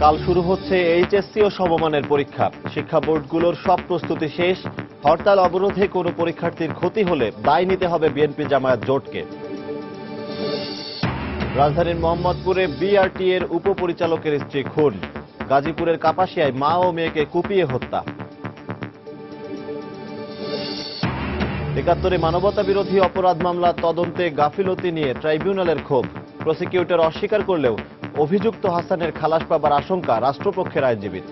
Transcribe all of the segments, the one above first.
কাল শুরু হচ্ছে এইচএসসি ও সমমানের পরীক্ষা। শিক্ষা বোর্ডগুলোর সব প্রস্তুতি শেষ। হরতাল অবরোধে কোনো পরীক্ষার্থীর ক্ষতি হলে দায় নিতে হবে বিএনপি জামায়াত জোটকে। রাজধানীর মোহাম্মদপুরে বিআরটি এর উপপরিচালকের স্ত্রী খুন। গাজীপুরের কাপাসিয়ায় মা ও মেয়েকে কুপিয়ে হত্যা। ৭১ মানবতা বিরোধী অপরাধ মামলা তদন্তে গাফিলতি নিয়ে ট্রাইব্যুনালের ক্ষোভ। প্রসিকিউটর অস্বীকার করলেও অভিযুক্ত হাসানের খালাস পাবার আশঙ্কা রাষ্ট্রপক্ষের আইনজীবীর।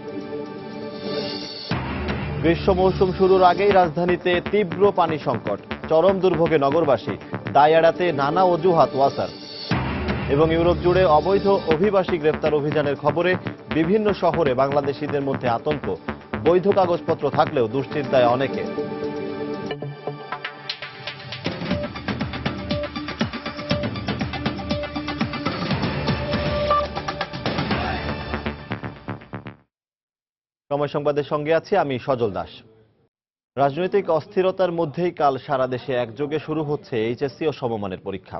গ্রীষ্ম মৌসুম শুরুর আগেই রাজধানীতে তীব্র পানি সংকট, চরম দুর্ভোগে নগরবাসী। দায় এড়াতে নানা অজুহাত ওয়াসার। এবং ইউরোপ জুড়ে অবৈধ অভিবাসী গ্রেফতার অভিযানের খবরে বিভিন্ন শহরে বাংলাদেশিদের মধ্যে আতঙ্ক। বৈধ কাগজপত্র থাকলেও দুশ্চিন্তায় অনেকে। সময় সংবাদের সঙ্গে আছি আমি সজল দাস। রাজনৈতিক অস্থিরতার মধ্যেই কাল সারা দেশে একযোগে শুরু হচ্ছে এইচএসসি ও সমমানের পরীক্ষা।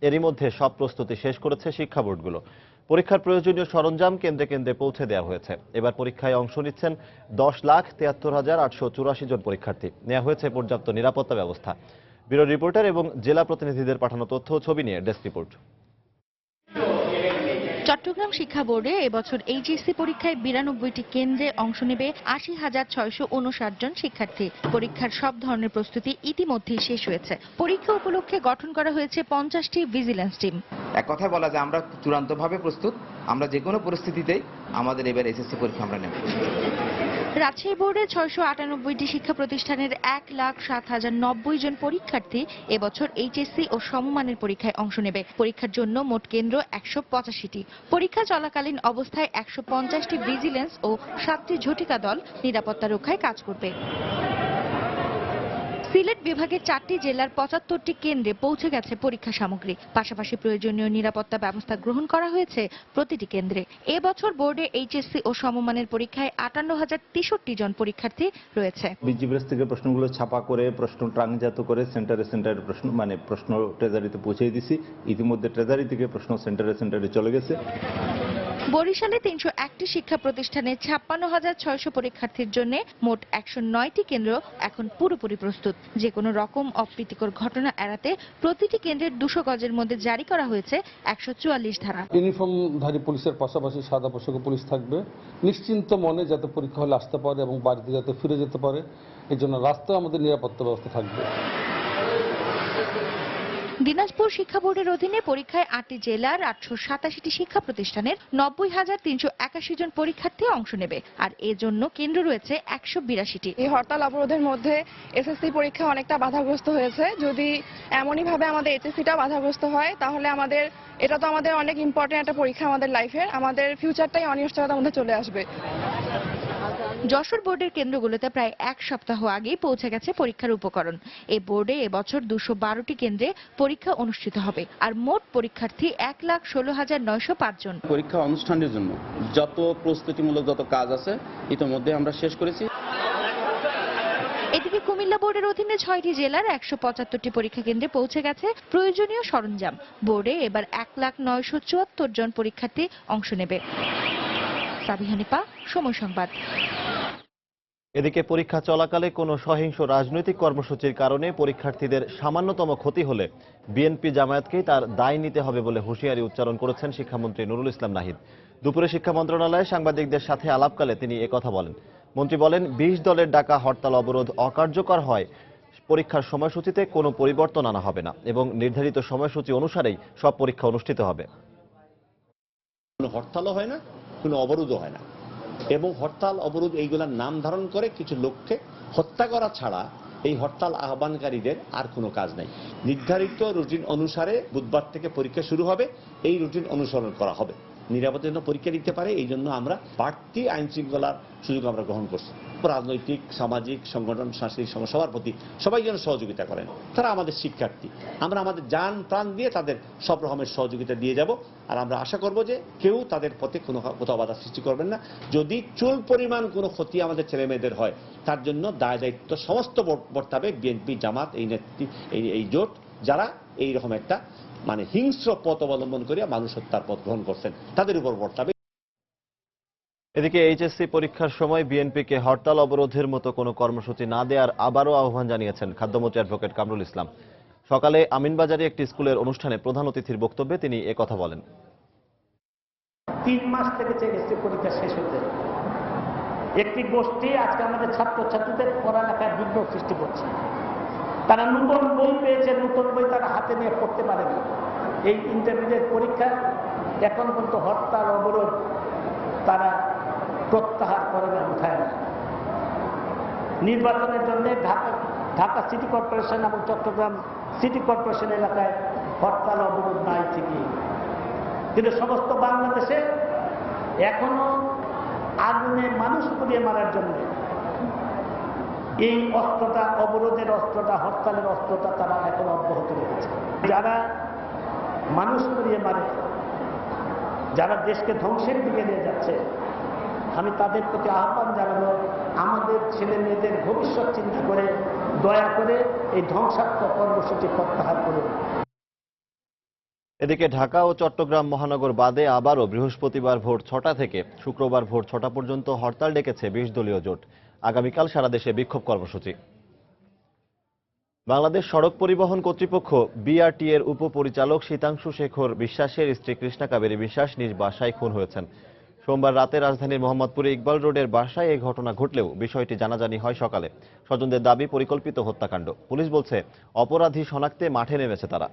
এরই মধ্যে সব প্রস্তুতি শেষ করেছে শিক্ষা বোর্ডগুলো। পরীক্ষার প্রয়োজনীয় সরঞ্জাম কেন্দ্রে কেন্দ্রে পৌঁছে দেওয়া হয়েছে। এবার পরীক্ষায় অংশ নিচ্ছেন 10,73,884 জন পরীক্ষার্থী। নেওয়া হয়েছে পর্যাপ্ত নিরাপত্তা ব্যবস্থা। ব্যুরো রিপোর্টার এবং জেলা প্রতিনিধিদের পাঠানো তথ্য ও ছবি নিয়ে ডেস্ক রিপোর্ট। চট্টগ্রাম শিক্ষা বোর্ডে এবছর এইচএসসি পরীক্ষায় 92টি কেন্দ্রে অংশ নেবে ৮০,৬৫৯ জন শিক্ষার্থী। পরীক্ষার সব ধরনের প্রস্তুতি ইতিমধ্যেই শেষ হয়েছে। পরীক্ষা উপলক্ষে গঠন করা হয়েছে 50টি ভিজিল্যান্স টিম। এক কথায় বলা যায় আমরা চূড়ান্তভাবে প্রস্তুত। আমরা যে কোনো পরিস্থিতিতেই আমাদের এবার এসএসসি পরীক্ষা আমরা নেব। রাজশাহী বোর্ডে 698টি শিক্ষা প্রতিষ্ঠানের 1,07,090 জন পরীক্ষার্থী এবছর এইচএসসি ও সমমানের পরীক্ষায় অংশ নেবে। পরীক্ষার জন্য মোট কেন্দ্র 185টি। পরীক্ষা চলাকালীন অবস্থায় 150টি ভিজিল্যান্স ও 7টি ঝটিকা দল নিরাপত্তা রক্ষায় কাজ করবে। সিলেট বিভাগের 4টি জেলার 75টি কেন্দ্রে পৌঁছে গেছে পরীক্ষা সামগ্রী। পাশাপাশি প্রয়োজনীয় নিরাপত্তা ব্যবস্থা গ্রহণ করা হয়েছে প্রতিটি কেন্দ্রে। এবছর বোর্ডে এইচএসসি ও সমমানের পরীক্ষায় 58,063 জন পরীক্ষার্থী রয়েছে। বিজিবিএস থেকে প্রশ্নগুলো ছাপা করে প্রশ্ন ট্রাঙ্কজাত করে সেন্টারে প্রশ্ন ট্রেজারিতে পৌঁছে দিছি। ইতিমধ্যে ট্রেজারি থেকে প্রশ্ন সেন্টারে চলে গেছে। বরিশালে 301টি শিক্ষা প্রতিষ্ঠানে 56,600 পরীক্ষার্থীর জন্য মোট 109টি কেন্দ্র এখন পুরোপুরি প্রস্তুত। যে কোনো রকম অপ্রীতিকর ঘটনা এড়াতে প্রতিটি কেন্দ্রের 200 গজের মধ্যে জারি করা হয়েছে 144 ধারা। ইউনিফর্মধারী পুলিশের পাশাপাশি সাদা পোশাকে পুলিশ থাকবে। নিশ্চিন্ত মনে যাতে পরীক্ষা হলে আসতে পারে এবং বাড়িতে যাতে ফিরে যেতে পারে, এই জন্য রাস্তায় আমাদের নিরাপত্তা ব্যবস্থা থাকবে। দিনাজপুর শিক্ষা বোর্ডের অধীনে পরীক্ষায় 8টি জেলার 887টি শিক্ষা প্রতিষ্ঠানের 90,381 জন পরীক্ষার্থী অংশ নেবে। আর এর জন্য কেন্দ্র রয়েছে 182টি। এই হরতাল অবরোধের মধ্যে এসএসসি পরীক্ষা অনেকটা বাধাগ্রস্ত হয়েছে। যদি এমনই ভাবে আমাদের এইচএসসিটা বাধাগ্রস্ত হয় তাহলে এটা তো আমাদের অনেক ইম্পর্টেন্ট একটা পরীক্ষা আমাদের লাইফের। আমাদের ফিউচারটাই অনিশ্চয়তার মধ্যে চলে আসবে। যশোর বোর্ডের কেন্দ্রগুলোতে প্রায় এক সপ্তাহ আগেই পৌঁছে গেছে পরীক্ষার উপকরণ। এই বোর্ডে এবছর 212টি কেন্দ্রে পরীক্ষা অনুষ্ঠিত হবে। আর মোট পরীক্ষার্থী 1,16,905 জন। পরীক্ষা অনুষ্ঠানের জন্য যত প্রস্তুতিমূলক যত কাজ আছে ইতিমধ্যে আমরা শেষ করেছি। এদিকে কুমিল্লা বোর্ডের অধীনে 6টি জেলার 175টি পরীক্ষা কেন্দ্রে পৌঁছে গেছে প্রয়োজনীয় সরঞ্জাম। বোর্ডে এবার 1,09,74 জন পরীক্ষার্থী অংশ নেবে। সাবিহানিপা, সময় সংবাদ। এদিকে পরীক্ষা চলাকালে কোনো সহিংস রাজনৈতিক কর্মসূচির কারণে পরীক্ষার্থীদের সামান্যতম ক্ষতি হলে বিএনপি জামায়াতকেই তার দায় নিতে হবে বলে হুঁশিয়ারি উচ্চারণ করেছেন শিক্ষামন্ত্রী নুরুল ইসলাম নাহিদ। দুপুরে শিক্ষা মন্ত্রণালয়ে সাংবাদিকদের সাথে আলাপকালে তিনি একথা বলেন। মন্ত্রী বলেন, 20 দলের ডাকা হরতাল অবরোধ অকার্যকর হয় পরীক্ষার সময়সূচিতে কোনো পরিবর্তন আনা হবে না এবং নির্ধারিত সময়সূচি অনুসারেই সব পরীক্ষা অনুষ্ঠিত হবে। কোনো হরতালও হয় না, কোনো অবরোধও হয় না এবং হরতাল অবরোধ এইগুলার নাম ধারণ করে কিছু লোককে হত্যা করা ছাড়া এই হরতাল আহ্বানকারীদের আর কোনো কাজ নাই। নির্ধারিত রুটিন অনুসারে বুধবার থেকে পরীক্ষা শুরু হবে, এই রুটিন অনুসরণ করা হবে। নিরাপত্তার জন্য পরীক্ষা দিতে পারে, এই জন্য আমরা বাড়তি আইন শৃঙ্খলার সুযোগ আমরা গ্রহণ করছি। রাজনৈতিক, সামাজিক সংগঠন, সাংস্কৃতিক সবার প্রতি সবাই যেন সহযোগিতা করেন। তারা আমাদের শিক্ষার্থী, আমরা আমাদের জান প্রাণ দিয়ে তাদের সব রকমের সহযোগিতা দিয়ে যাব। আর আমরা আশা করব যে কেউ তাদের পথে কোথাও বাধা সৃষ্টি করবেন না। যদি চুল পরিমাণ কোনো ক্ষতি আমাদের ছেলে মেয়েদের হয় তার জন্য দায় দায়িত্ব সমস্ত বর্তাবে বিএনপি, জামাত, এই জোট যারা এইরকম একটা হিংস্র পথ অবলম্বন করিয়া মানুষ হত্যার পথ গ্রহণ করছেন তাদের উপর বর্তাবে। এদিকে এইচএসসি পরীক্ষার সময় বিএনপিকে হরতাল অবরোধের মতো কোনো কর্মসূচি না দেওয়ার আবারও আহ্বান জানিয়েছেন খাদ্যমন্ত্রী অ্যাডভোকেট কামরুল ইসলাম। সকালে আমিনবাজারে একটি স্কুলের অনুষ্ঠানে প্রধান অতিথির বক্তব্যে তিনি একথা বলেন। 3 মাস থেকে এইচএসসি পরীক্ষা শেষ হতে একটি গোষ্ঠী আজকে আমাদের ছাত্রছাত্রীদের পড়ালেখার বিঘ্ন সৃষ্টি করছে। তারা নতুন বই পেয়েছে, নতুন বই তারা হাতে নিয়ে পড়তে পারেনি। এই ইন্টারমিডিয়েট পরীক্ষা এখন পর্যন্ত হরতাল অবরোধ তারা প্রত্যাহার করে না, উঠায় না। নির্বাচনের জন্য ঢাকা সিটি কর্পোরেশন এবং চট্টগ্রাম সিটি কর্পোরেশন এলাকায় হরতাল অবরোধ নাই ঠিকই, কিন্তু সমস্ত বাংলাদেশে এখনো আগুনে মানুষ পুড়িয়ে মারার জন্য এই অস্ত্রটা, অবরোধের অস্ত্রটা, হরতালের অস্ত্রটা তারা এখন অব্যাহত রেখেছে। যারা মানুষ পুড়িয়ে মারে, যারা দেশকে ধ্বংসের দিকে নিয়ে যাচ্ছে, আমি তাদের প্রতি আহ্বান জানাবো, আমাদের ছেলে মেয়েদের ভবিষ্যৎ চিন্তা করে দয়া করে এই ধ্বংসাত্মক কর্মসূচি প্রত্যাহার করুন। এদিকে ঢাকা ও চট্টগ্রাম মহানগর বাদে আবারও বৃহস্পতিবার ভোর 6টা থেকে শুক্রবার ভোর 6টা পর্যন্ত হরতাল ডেকেছে 20 দলীয় জোট। আগামীকাল সারা দেশে বিক্ষোভ কর্মসূচি। বাংলাদেশ সড়ক পরিবহন কর্তৃপক্ষ বিআরটি এর উপপরিচালক শীতাংশু শেখর বিশ্বাসের স্ত্রী কৃষ্ণা কাবেরী বিশ্বাস নিজ বাসায় খুন হয়েছেন। সোমবার রাতে রাজধানীর মোহাম্মদপুরে ইকবাল রোডের বাসায় এই ঘটনা ঘটলেও বিষয়টি জানাজানি হয় সকালে। স্বজনদের দাবি পরিকল্পিত হত্যাকাণ্ড। পুলিশ বলছে অপরাধী শনাক্তে মাঠে নেমেছে তারা।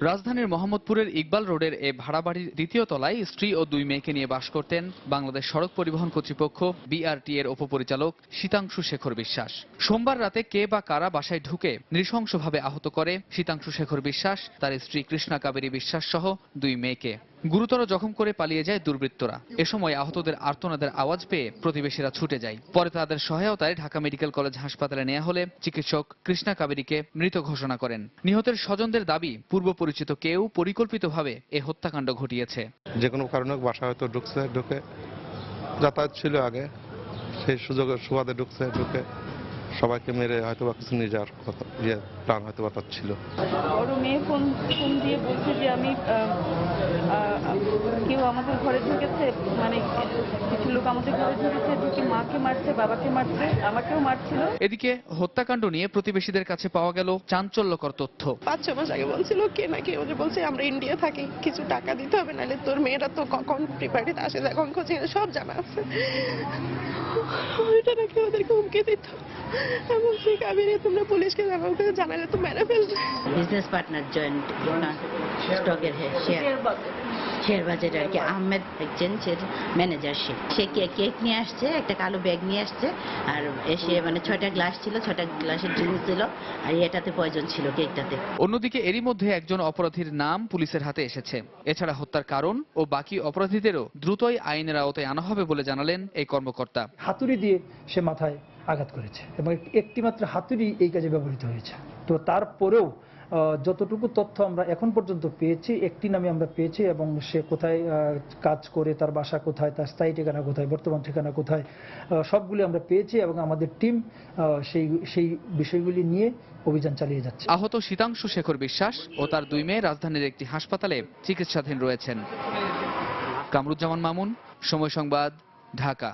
রাজধানীর মোহাম্মদপুরের ইকবাল রোডের এ ভাড়া বাড়ির 2য় তলায় স্ত্রী ও 2 মেয়েকে নিয়ে বাস করতেন বাংলাদেশ সড়ক পরিবহন কর্তৃপক্ষ বিআরটি এর উপপরিচালক শীতাংশু শেখর বিশ্বাস। সোমবার রাতে কে বা কারা বাসায় ঢুকে নৃশংসভাবে আহত করে শীতাংশু শেখর বিশ্বাস, তার স্ত্রী কৃষ্ণা কাবেরী বিশ্বাস সহ 2 মেয়েকে। গুরুতর জখম করে পালিয়ে যায় দুর্বৃত্তরা। এ সময় আহতদের আর্তনাদের আওয়াজ পেয়ে প্রতিবেশীরা ছুটে যায়। পরে তাদের সহায়তায় ঢাকা মেডিকেল কলেজ হাসপাতালে নেওয়া হলে চিকিৎসক কৃষ্ণা কাবেরীকে মৃত ঘোষণা করেন। নিহতের স্বজনদের দাবি পূর্ব পরিচিত কেউ পরিকল্পিতভাবে এ হত্যাকাণ্ড ঘটিয়েছে। যে কোনো কারণে বাসা হয়তো ঢুকে যাতায়াত ছিল আগে, সেই সুযোগের সুবাদে ঢুকে সবাইকে মেরে হয়তো বা কিছু নিয়ে যাওয়ার কথা, প্ল্যান হয়তো বা তার ছিল। বড় মেয়ে ফোন দিয়ে বলছে যে আমি কেউ আমাদের ঘরে ঢুকেছে, মানে কিছু লোক আমাদের ঘরে ঢুকে মাকে মারছে, বাবাকে মারছে, আমাকেও মারছিল। এদিকে হত্যাকাণ্ড নিয়ে প্রতিবেশীদের কাছে পাওয়া গেল চাঞ্চল্যকর তথ্য। 5-6 মাস আগে বলছিল কে নাকি আমাদের বলছে আমরা ইন্ডিয়া থাকি, কিছু টাকা দিতে হবে, নাহলে তোর মেয়েরা তো কখন প্রিপারেটিতে আসে, এখন কোচিং সব জানা আছে। ওইটা নাকি ওদেরকে হুমকি দিত এবং সেই কাবিনে তোমরা পুলিশকে জানালে তো মেরে ফেলবে। বিজনেস পার্টনার জয়েন্ট স্টকের শেয়ার বাজারে আর কি আহমেদ এক্সচেঞ্জের ম্যানেজার। সে কেক নিয়ে আসছে, একটা কালো ব্যাগ নিয়ে আসছে, আর এসে মানে 6টা গ্লাস ছিল, 6টা গ্লাসের ড্রিঙ্কস ছিল, আর এটাতে পয়জন ছিল কেকটাতে। অন্যদিকে এরই মধ্যে একজন অপরাধীর নাম পুলিশের হাতে এসেছে। এছাড়া হত্যার কারণ ও বাকি অপরাধীদেরও দ্রুতই আইনের আওতায় আনা হবে বলে জানালেন এই কর্মকর্তা। হাতুড়ি দিয়ে সে মাথায় আঘাত করেছে এবং একটি মাত্র হাতুড়ি এই কাজে ব্যবহৃত হয়েছে। তো তারপরেও যতটুকু তথ্য আমরা এখন পর্যন্ত পেয়েছি, একটি নামে আমরা পেয়েছি এবং সে কোথায় কাজ করে, তার বাসা কোথায়, তার স্থায়ী ঠিকানা কোথায়, বর্তমান ঠিকানা কোথায়, সবগুলি আমরা পেয়েছি এবং আমাদের টিম সেই বিষয়গুলি নিয়ে অভিযান চালিয়ে যাচ্ছে। আহত শীতাংশু শেখর বিশ্বাস ও তার 2 মেয়ে রাজধানীর একটি হাসপাতালে চিকিৎসাধীন রয়েছেন। কামরুজ্জামান মামুন, সময় সংবাদ, ঢাকা।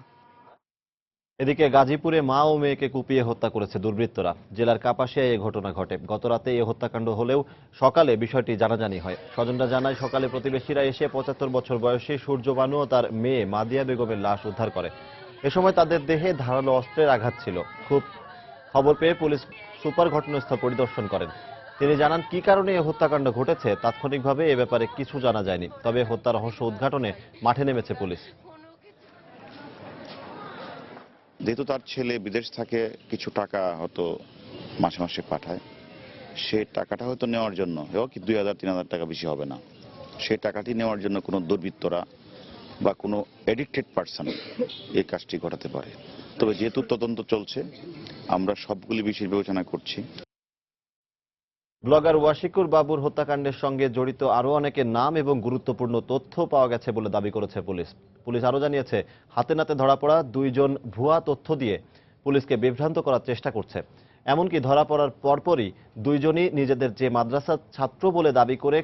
এদিকে গাজীপুরে মা ও মেয়েকে কুপিয়ে হত্যা করেছে দুর্বৃত্তরা। জেলার কাপাসিয়ায় এই ঘটনা ঘটে। গতরাতে এই হত্যাকাণ্ড হলেও সকালে বিষয়টি জানাজানি হয়। স্বজনরা জানায় সকালে প্রতিবেশীরা এসে 75 বছর বয়সী সূর্য বানু ও তার মেয়ে মাদিয়া বেগমের লাশ উদ্ধার করে। এ সময় তাদের দেহে ধারালো অস্ত্রের আঘাত ছিল। খবর পেয়ে পুলিশ সুপার ঘটনাস্থল পরিদর্শন করেন। তিনি জানান কি কারণে এই হত্যাকাণ্ড ঘটেছে তাৎক্ষণিকভাবে এ ব্যাপারে কিছু জানা যায়নি, তবে হত্যা রহস্য উদ্ঘাটনে মাঠে নেমেছে পুলিশ। যেহেতু তার ছেলে বিদেশ থাকে, কিছু টাকা হয়তো মাসে মাসে পাঠায়, সে টাকাটা হয়তো নেওয়ার জন্য, এও কি 2000-3000 টাকা বেশি হবে না, সেই টাকাটি নেওয়ার জন্য কোনো দুর্বৃত্তরা বা কোনো এডিক্টেড পার্সন এই কাজটি ঘটাতে পারে। তবে যেহেতু তদন্ত চলছে, আমরা সবগুলি বিষয় বিবেচনা করছি। ব্লগার ওয়াশিকুর বাবুর হত্যাকাণ্ডের সঙ্গে জড়িত আরও অনেকের নাম এবং গুরুত্বপূর্ণ তথ্য পাওয়া গেছে বলে দাবি করেছে পুলিশ। পুলিশ আরও জানিয়েছে হাতে নাতে ধরা পড়া 2 জন ভুয়া তথ্য দিয়ে পুলিশকে বিভ্রান্ত করার চেষ্টা করছে। এমনকি ধরা পড়ার পরপরই দুইজনই নিজেদের যে মাদ্রাসার ছাত্র বলে দাবি করে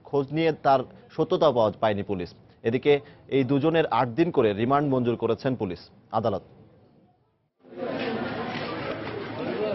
খোঁজ নিয়ে তার সত্যতা পাওয়া পায়নি পুলিশ। এদিকে এই দুজনের 8 দিন করে রিমান্ড মঞ্জুর করেছেন পুলিশ আদালত।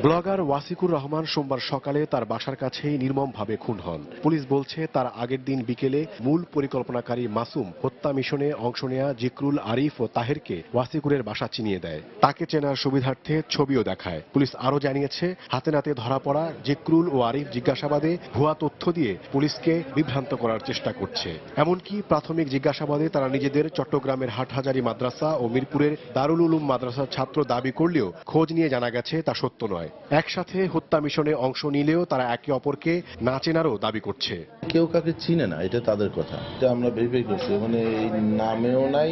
ব্লগার ওয়াসিকুর রহমান সোমবার সকালে তার বাসার কাছেই নির্মমভাবে খুন হন। পুলিশ বলছে তার আগের দিন বিকেলে মূল পরিকল্পনাকারী মাসুম হত্যা মিশনে অংশ নেয়া জিকরুল, আরিফ ও তাহেরকে ওয়াসিকুরের বাসা চিনিয়ে দেয়। তাকে চেনার সুবিধার্থে ছবিও দেখায়। পুলিশ আরও জানিয়েছে হাতে নাতে ধরা পড়া জিকরুল ও আরিফ জিজ্ঞাসাবাদে ভুয়া তথ্য দিয়ে পুলিশকে বিভ্রান্ত করার চেষ্টা করছে। এমনকি প্রাথমিক জিজ্ঞাসাবাদে তারা নিজেদের চট্টগ্রামের হাটহাজারী মাদ্রাসা ও মিরপুরের দারুল উলুম মাদ্রাসার ছাত্র দাবি করলেও খোঁজ নিয়ে জানা গেছে তা সত্য নয়। একসাথে হত্যা মিশনে অংশ নিলেও তারা একে অপরকে না চেনারও দাবি করছে। কেউ কাকে চিনে না, এটা তাদের কথা। এটা আমরা ভেরিফাই করছি, মানে এই নামেও নাই,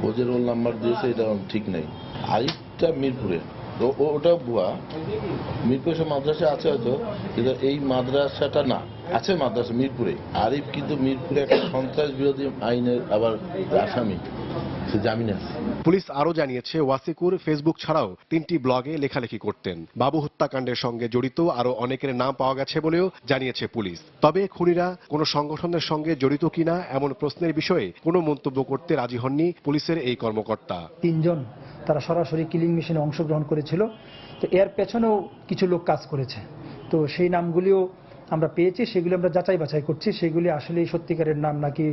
ও যে রোল নাম্বার দিয়েছে এটা ঠিক নেই। আরিফটা মিরপুরে, ওটা ভুয়া। মিরপুরে সব মাদ্রাসা আছে হয়তো, কিন্তু এই মাদ্রাসাটা না, আছে মাদ্রাসা মিরপুরে। আরিফ কিন্তু মিরপুরে একটা সন্ত্রাস বিরোধী আইনের আবার আসামি, সে জামিনে আছে। পুলিশ আরও জানিয়েছে ওয়াসিকুর ফেসবুক ছাড়াও 3টি ব্লগে লেখালেখি করতেন। বাবু হত্যাকাণ্ডের সঙ্গে জড়িত আরও অনেকের নাম পাওয়া গেছে বলেও জানিয়েছে পুলিশ। তবে খুনিরা কোনো সংগঠনের সঙ্গে জড়িত কিনা এমন প্রশ্নের বিষয়ে কোনো মন্তব্য করতে রাজি হননি পুলিশের এই কর্মকর্তা। 3 জন তারা সরাসরি কিলিং মিশনে অংশগ্রহণ করেছিল। তো এর পেছনেও কিছু লোক কাজ করেছে। তো সেই নামগুলিও আমরা পেয়েছি, সেগুলি আমরা যাচাই বাছাই করছি। সেগুলি আসলে সত্যিকারের নাম নাকি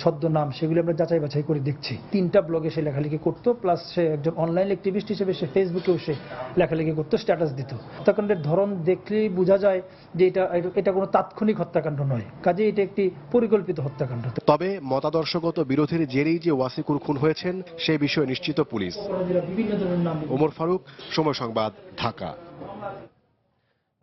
ছদ্ম নাম, সেগুলি আমরা যাচাই বাছাই করে দেখছি। 3টা ব্লগে সে লেখালেখি করতো, প্লাস সে একজন অনলাইন অ্যাক্টিভিস্ট হিসেবে সে ফেসবুকেও সে লেখালেখি করতো, স্ট্যাটাস দিত। হত্যাকাণ্ডের ধরন দেখলেই বোঝা যায় যে এটা কোনো তাৎক্ষণিক হত্যাকাণ্ড নয়, কাজে এটা একটি পরিকল্পিত হত্যাকাণ্ড। তবে মতাদর্শগত বিরোধের জেরেই যে ওয়াসিকুর খুন হয়েছেন সে বিষয়ে নিশ্চিত পুলিশ। বিভিন্ন ধরনের নাম। ওমর ফারুক, সময় সংবাদ, ঢাকা।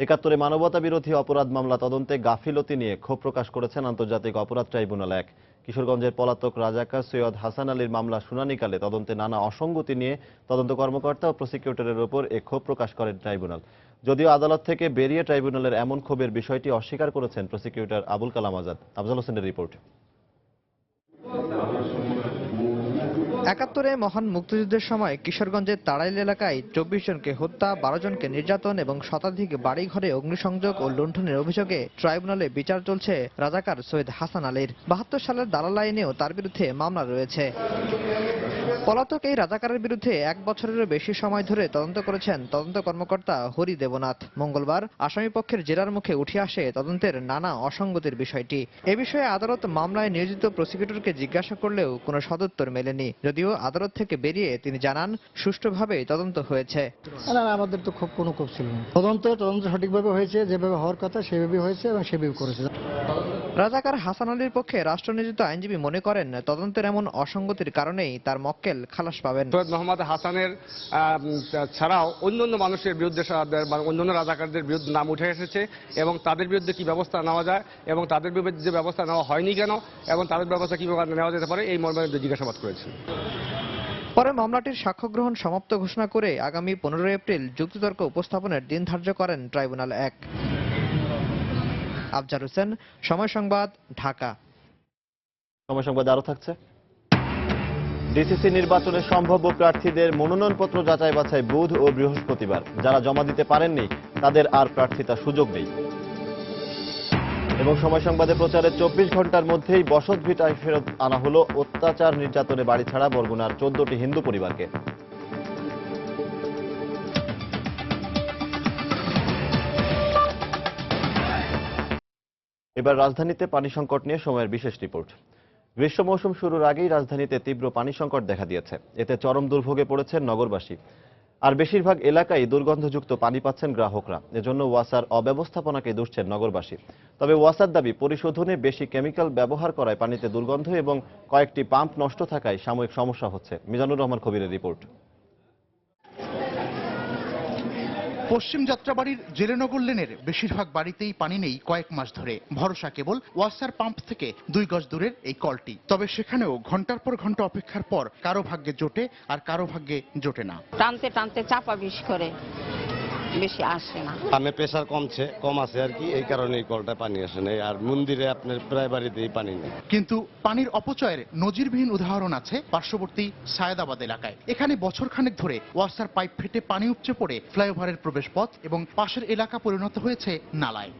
৭১ মানবতা বিরোধী অপরাধ মামলা তদন্তে গাফিলতি নিয়ে ক্ষোভ প্রকাশ করেছেন আন্তর্জাতিক অপরাধ ট্রাইব্যুনাল 1। কিশোরগঞ্জের পলাতক রাজাকার সৈয়দ হাসান আলীর মামলা শুনানিকালে তদন্তে নানা অসঙ্গতি নিয়ে তদন্ত কর্মকর্তা ও প্রসিকিউটরের ওপর এ ক্ষোভ প্রকাশ করেন ট্রাইব্যুনাল। যদিও আদালত থেকে বেরিয়ে ট্রাইব্যুনালের এমন ক্ষোভের বিষয়টি অস্বীকার করেছেন প্রসিকিউটর আবুল কালাম আজাদ। আফজাল হোসেনের রিপোর্ট। ৭১ মহান মুক্তিযুদ্ধের সময় কিশোরগঞ্জের তাড়াইল এলাকায় 24 জনকে হত্যা, 12 জনকে নির্যাতন এবং শতাধিক বাড়িঘরে অগ্নিসংযোগ ও লুণ্ঠনের অভিযোগে ট্রাইব্যুনালে বিচার চলছে রাজাকার সৈয়দ হাসান আলীর। 72 সালের দালাল আইনেও তার বিরুদ্ধে মামলা রয়েছে। পলাতক এই রাজাকারের বিরুদ্ধে 1 বছরেরও বেশি সময় ধরে তদন্ত করেছেন তদন্ত কর্মকর্তা হরি দেবনাথ। মঙ্গলবার আসামিপক্ষের জেরার মুখে উঠে আসে তদন্তের নানা অসঙ্গতির বিষয়টি। এ বিষয়ে আদালত মামলায় নিয়োজিত প্রসিকিউটরকে জিজ্ঞাসা করলেও কোনো সদুত্তর মেলেনি। যদিও আদালত থেকে বেরিয়ে তিনি জানান সুষ্ঠুভাবে তদন্ত হয়েছে। আমাদের তো কোনো ক্ষোভ ছিল না। তদন্ত সঠিকভাবে হয়েছে, যেভাবে হওয়ার কথা সেভাবে হয়েছে এবং সেভাবে করেছে। রাজাকার হাসান আলীর পক্ষে রাষ্ট্রনিয়োজিত আইনজীবী মনে করেন তদন্তের এমন অসঙ্গতির কারণেই তার মক্কেল খালাস পাবেন। সৈয়দ মোহাম্মদ হাসানের ছাড়াও অন্যান্য মানুষের বিরুদ্ধে, অন্যান্য রাজাকারদের বিরুদ্ধে নাম উঠে এসেছে এবং তাদের বিরুদ্ধে কি ব্যবস্থা নেওয়া যায় এবং তাদের বিরুদ্ধে যে ব্যবস্থা নেওয়া হয়নি কেন এবং তাদের ব্যবস্থা কিভাবে নেওয়া যেতে পারে এই মর্মে জিজ্ঞাসাবাদ করেছে। পরে মামলাটির সাক্ষ্য গ্রহণ সমাপ্ত ঘোষণা করে আগামী 15 এপ্রিল যুক্তিতর্ক উপস্থাপনের দিন ধার্য করেন ট্রাইব্যুনাল 1। আফজার হোসেন, সময় সংবাদ, ঢাকা। সময় সংবাদ আরো থাকছে। ডিসিসি নির্বাচনে সম্ভাব্য প্রার্থীদের মনোনয়নপত্র যাচাই বাছাই বুধ ও বৃহস্পতিবার। যারা জমা দিতে পারেননি তাদের আর প্রার্থিতার সুযোগ নেই। এবং সময় সংবাদে প্রচারের 24 ঘন্টার মধ্যেই বসতভিটায় ফেরত আনা হলো অত্যাচার নির্যাতনে বাড়ি ছাড়া বরগুনার 14টি হিন্দু পরিবারকে। এবার রাজধানীতে পানি সংকট নিয়ে সময়ের বিশেষ রিপোর্ট। গ্রীষ্ম মৌসুম শুরুর আগেই রাজধানীতে তীব্র পানি সংকট দেখা দিয়েছে। এতে চরম দুর্ভোগে পড়েছেন নগরবাসী। আর বেশিরভাগ এলাকায় দুর্গন্ধযুক্ত পানি পাচ্ছেন গ্রাহকরা। এজন্য ওয়াসার অব্যবস্থাপনাকে দুষছেন নগরবাসী। তবে ওয়াসার দাবি পরিশোধনে বেশি কেমিক্যাল ব্যবহার করায় পানিতে দুর্গন্ধ এবং কয়েকটি পাম্প নষ্ট থাকায় সাময়িক সমস্যা হচ্ছে। মিজানুর রহমান কবিরের রিপোর্ট। পশ্চিম যাত্রাবাড়ির জেলেনগর লেনের বেশিরভাগ বাড়িতেই পানি নেই কয়েক মাস ধরে। ভরসা কেবল ওয়াসার পাম্প থেকে 2 গজ দূরের এই কলটি। তবে সেখানেও ঘন্টার পর ঘন্টা অপেক্ষার পর কারো ভাগ্যে জোটে আর কারো ভাগ্যে জোটে না। টানতে টানতে চাপা বিষ করে বেশি আসে না। পানের প্রেশার কম আছে আর কি, এই কারণে এই কলটা পানি আসে না। আর মন্দিরে আপনার প্রায় বাড়িতেই পানি নেই। কিন্তু পানির অপচয়ের নজিরবিহীন উদাহরণ আছে পার্শ্ববর্তী সায়েদাবাদ এলাকায়। এখানে বছরখানেক ধরে ওয়াসার পাইপ ফেটে পানি উপচে পড়ে ফ্লাইওভারের প্রবেশপথ এবং পাশের এলাকা পরিণত হয়েছে নালায়।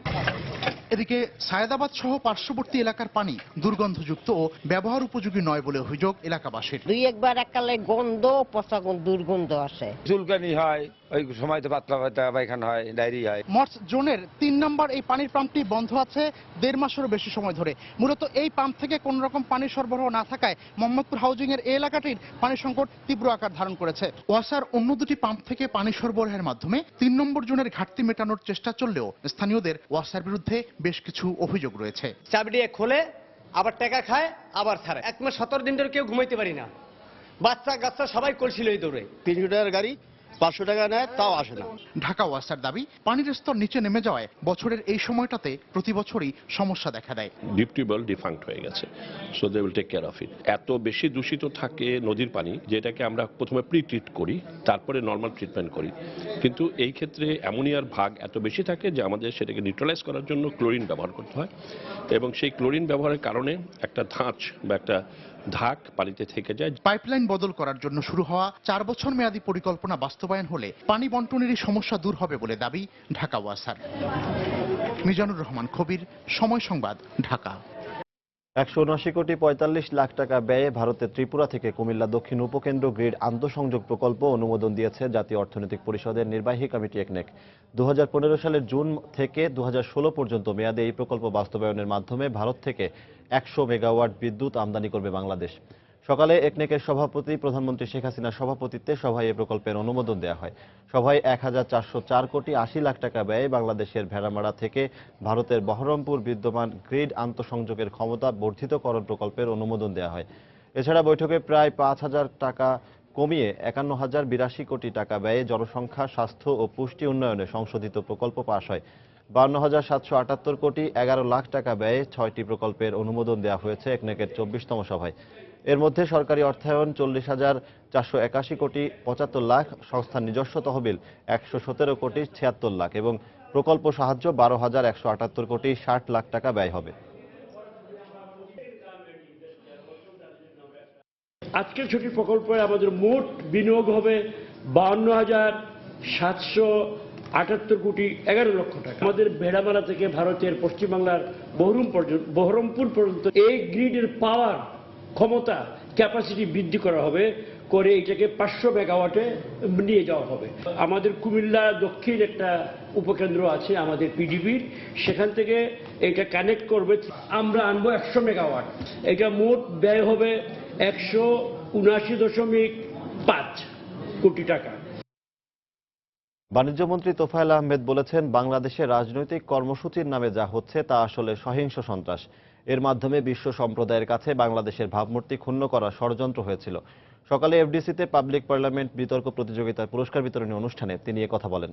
এদিকে সায়েদাবাদ সহ পার্শ্ববর্তী এলাকার পানি দুর্গন্ধযুক্ত ও ব্যবহার উপযোগী নয় বলে অভিযোগ এলাকাবাসীর। দুই একবার এককালে গন্ধ, পচা দুর্গন্ধ আসে, চুলকানি হয়, ওই সময় তো পাতলা পায়খানা হয়, ডায়রিয়া হয়। মর্স জোনের 3 নম্বর এই পানির পাম্পটি বন্ধ আছে 1.5 মাসেরও বেশি সময় ধরে। মূলত এই পাম্প থেকে কোন রকম পানি সরবরাহ না থাকায় মোহাম্মদপুর হাউজিং এর এই এলাকাটির পানি সংকট তীব্র আকার ধারণ করেছে। ওয়াসার অন্য দুটি পাম্প থেকে পানি সরবরাহের মাধ্যমে 3 নম্বর জোনের ঘাটতি মেটানোর চেষ্টা চললেও স্থানীয়দের ওয়াসার বিরুদ্ধে বেশ কিছু অভিযোগ রয়েছে। চাবি দিয়ে খোলে, আবার টাকা খায়, আবার ছাড়ে। 1 মাস 17 দিন ধরে কেউ ঘুমাইতে পারি না, বাচ্চা কাচ্চা সবাই কলসি লই দৌড়ে। 300 টাকার গাড়ি 500 টাকা নেয়, তাও আসে না। ঢাকা ওয়াসার দাবি, পানির স্তর নিচে নেমে যাওয়ায় বছরের এই সময়টাতে প্রতি বছরই সমস্যা দেখা দেয়। ডিপ টিউবওয়েল ডিফাঙ্ক্ট হয়ে গেছে, so they will take care of it. এত বেশি দূষিত থাকে নদীর পানি, যেটাকে আমরা প্রথমে প্রি ট্রিট করি, তারপরে নর্মাল ট্রিটমেন্ট করি। কিন্তু এই ক্ষেত্রে অ্যামোনিয়ার ভাগ এত বেশি থাকে যে আমাদের সেটাকে নিউট্রালাইজ করার জন্য ক্লোরিন ব্যবহার করতে হয়, এবং সেই ক্লোরিন ব্যবহারের কারণে একটা ধাঁচ বা একটা ধাক পানিতে থেকে যায়। পাইপলাইন বদল করার জন্য শুরু হওয়া 4 বছর মেয়াদী পরিকল্পনা বাস্তবায়ন হলে পানি বন্টনেরই সমস্যা দূর হবে বলে দাবি ঢাকা ওয়াসার। মিজানুর রহমান খবির, সময় সংবাদ, ঢাকা। 179 কোটি 45 লাখ টাকা ব্যয়ে ভারতের ত্রিপুরা থেকে কুমিল্লা দক্ষিণ উপকেন্দ্র গ্রিড আন্তঃসংযোগ প্রকল্প অনুমোদন দিয়েছে জাতীয় অর্থনৈতিক পরিষদের নির্বাহী কমিটি একনেক। 2015 সালের জুন থেকে 2016 পর্যন্ত মেয়াদে এই প্রকল্প বাস্তবায়নের মাধ্যমে ভারত থেকে 100 মেগাওয়াট বিদ্যুৎ আমদানি করবে বাংলাদেশ। সকালে একনেকের সভাপতি প্রধানমন্ত্রী শেখ হাসিনার সভাপতিত্বে সভায় এই প্রকল্পের অনুমোদন দেওয়া হয়। সভায় 1404 কোটি 80 লাখ টাকা ব্যয়ে বাংলাদেশের ভেড়ামারা থেকে ভারতের বহরমপুর বিদ্যমান গ্রিড আন্তঃসংযোগের ক্ষমতা বর্ধিতকরণ প্রকল্পের অনুমোদন দেওয়া হয়। এছাড়া বৈঠকে প্রায় 5000 টাকা কমিয়ে 51,082 কোটি টাকা ব্যয়ে জনসংখ্যা, স্বাস্থ্য ও পুষ্টি উন্নয়নে সংশোধিত প্রকল্প পাস হয়। 52,778 কোটি 11 লাখ টাকা ব্যয়ে 6টি প্রকল্পের অনুমোদন দেওয়া হয়েছে একনেকের 24তম সভায়। এর মধ্যে সরকারি অর্থায়ন 40,481 কোটি 75 লাখ, সংস্থার নিজস্ব তহবিল 117 কোটি 76 লাখ এবং প্রকল্প সাহায্য 12,178 কোটি 60 লাখ টাকা ব্যয় হবে। আজকের ছুটি প্রকল্পে আমাদের মোট বিনিয়োগ হবে 52,778 কোটি 11 লক্ষ টাকা। আমাদের ভেড়ামারা থেকে ভারতের পশ্চিমবাংলার বহরমপুর পর্যন্ত এই গ্রিডের পাওয়ার ক্ষমতা ক্যাপাসিটি বৃদ্ধি করা হবে, করে এটাকে 500 মেগাওয়াটে নিয়ে যাওয়া হবে। আমাদের কুমিল্লা দক্ষিণ একটা উপকেন্দ্র আছে আমাদের পিডিবির, সেখান থেকে এটা কানেক্ট করবে। আমরা আনবো 100 মেগাওয়াট। এটা মোট ব্যয় হবে 179.5 কোটি টাকা। বাণিজ্যমন্ত্রী তোফায়েল আহমেদ বলেছেন, বাংলাদেশের রাজনৈতিক কর্মসূচির নামে যা হচ্ছে তা আসলে সহিংস সন্ত্রাস। এর মাধ্যমে বিশ্ব সম্প্রদায়ের কাছে বাংলাদেশের ভাবমূর্তি ক্ষুণ্ণ করার ষড়যন্ত্র হয়েছিল। সকালে এফডিসিতে পাবলিক পার্লামেন্ট বিতর্ক প্রতিযোগিতার পুরস্কার বিতরণী অনুষ্ঠানে তিনি কথা বলেন।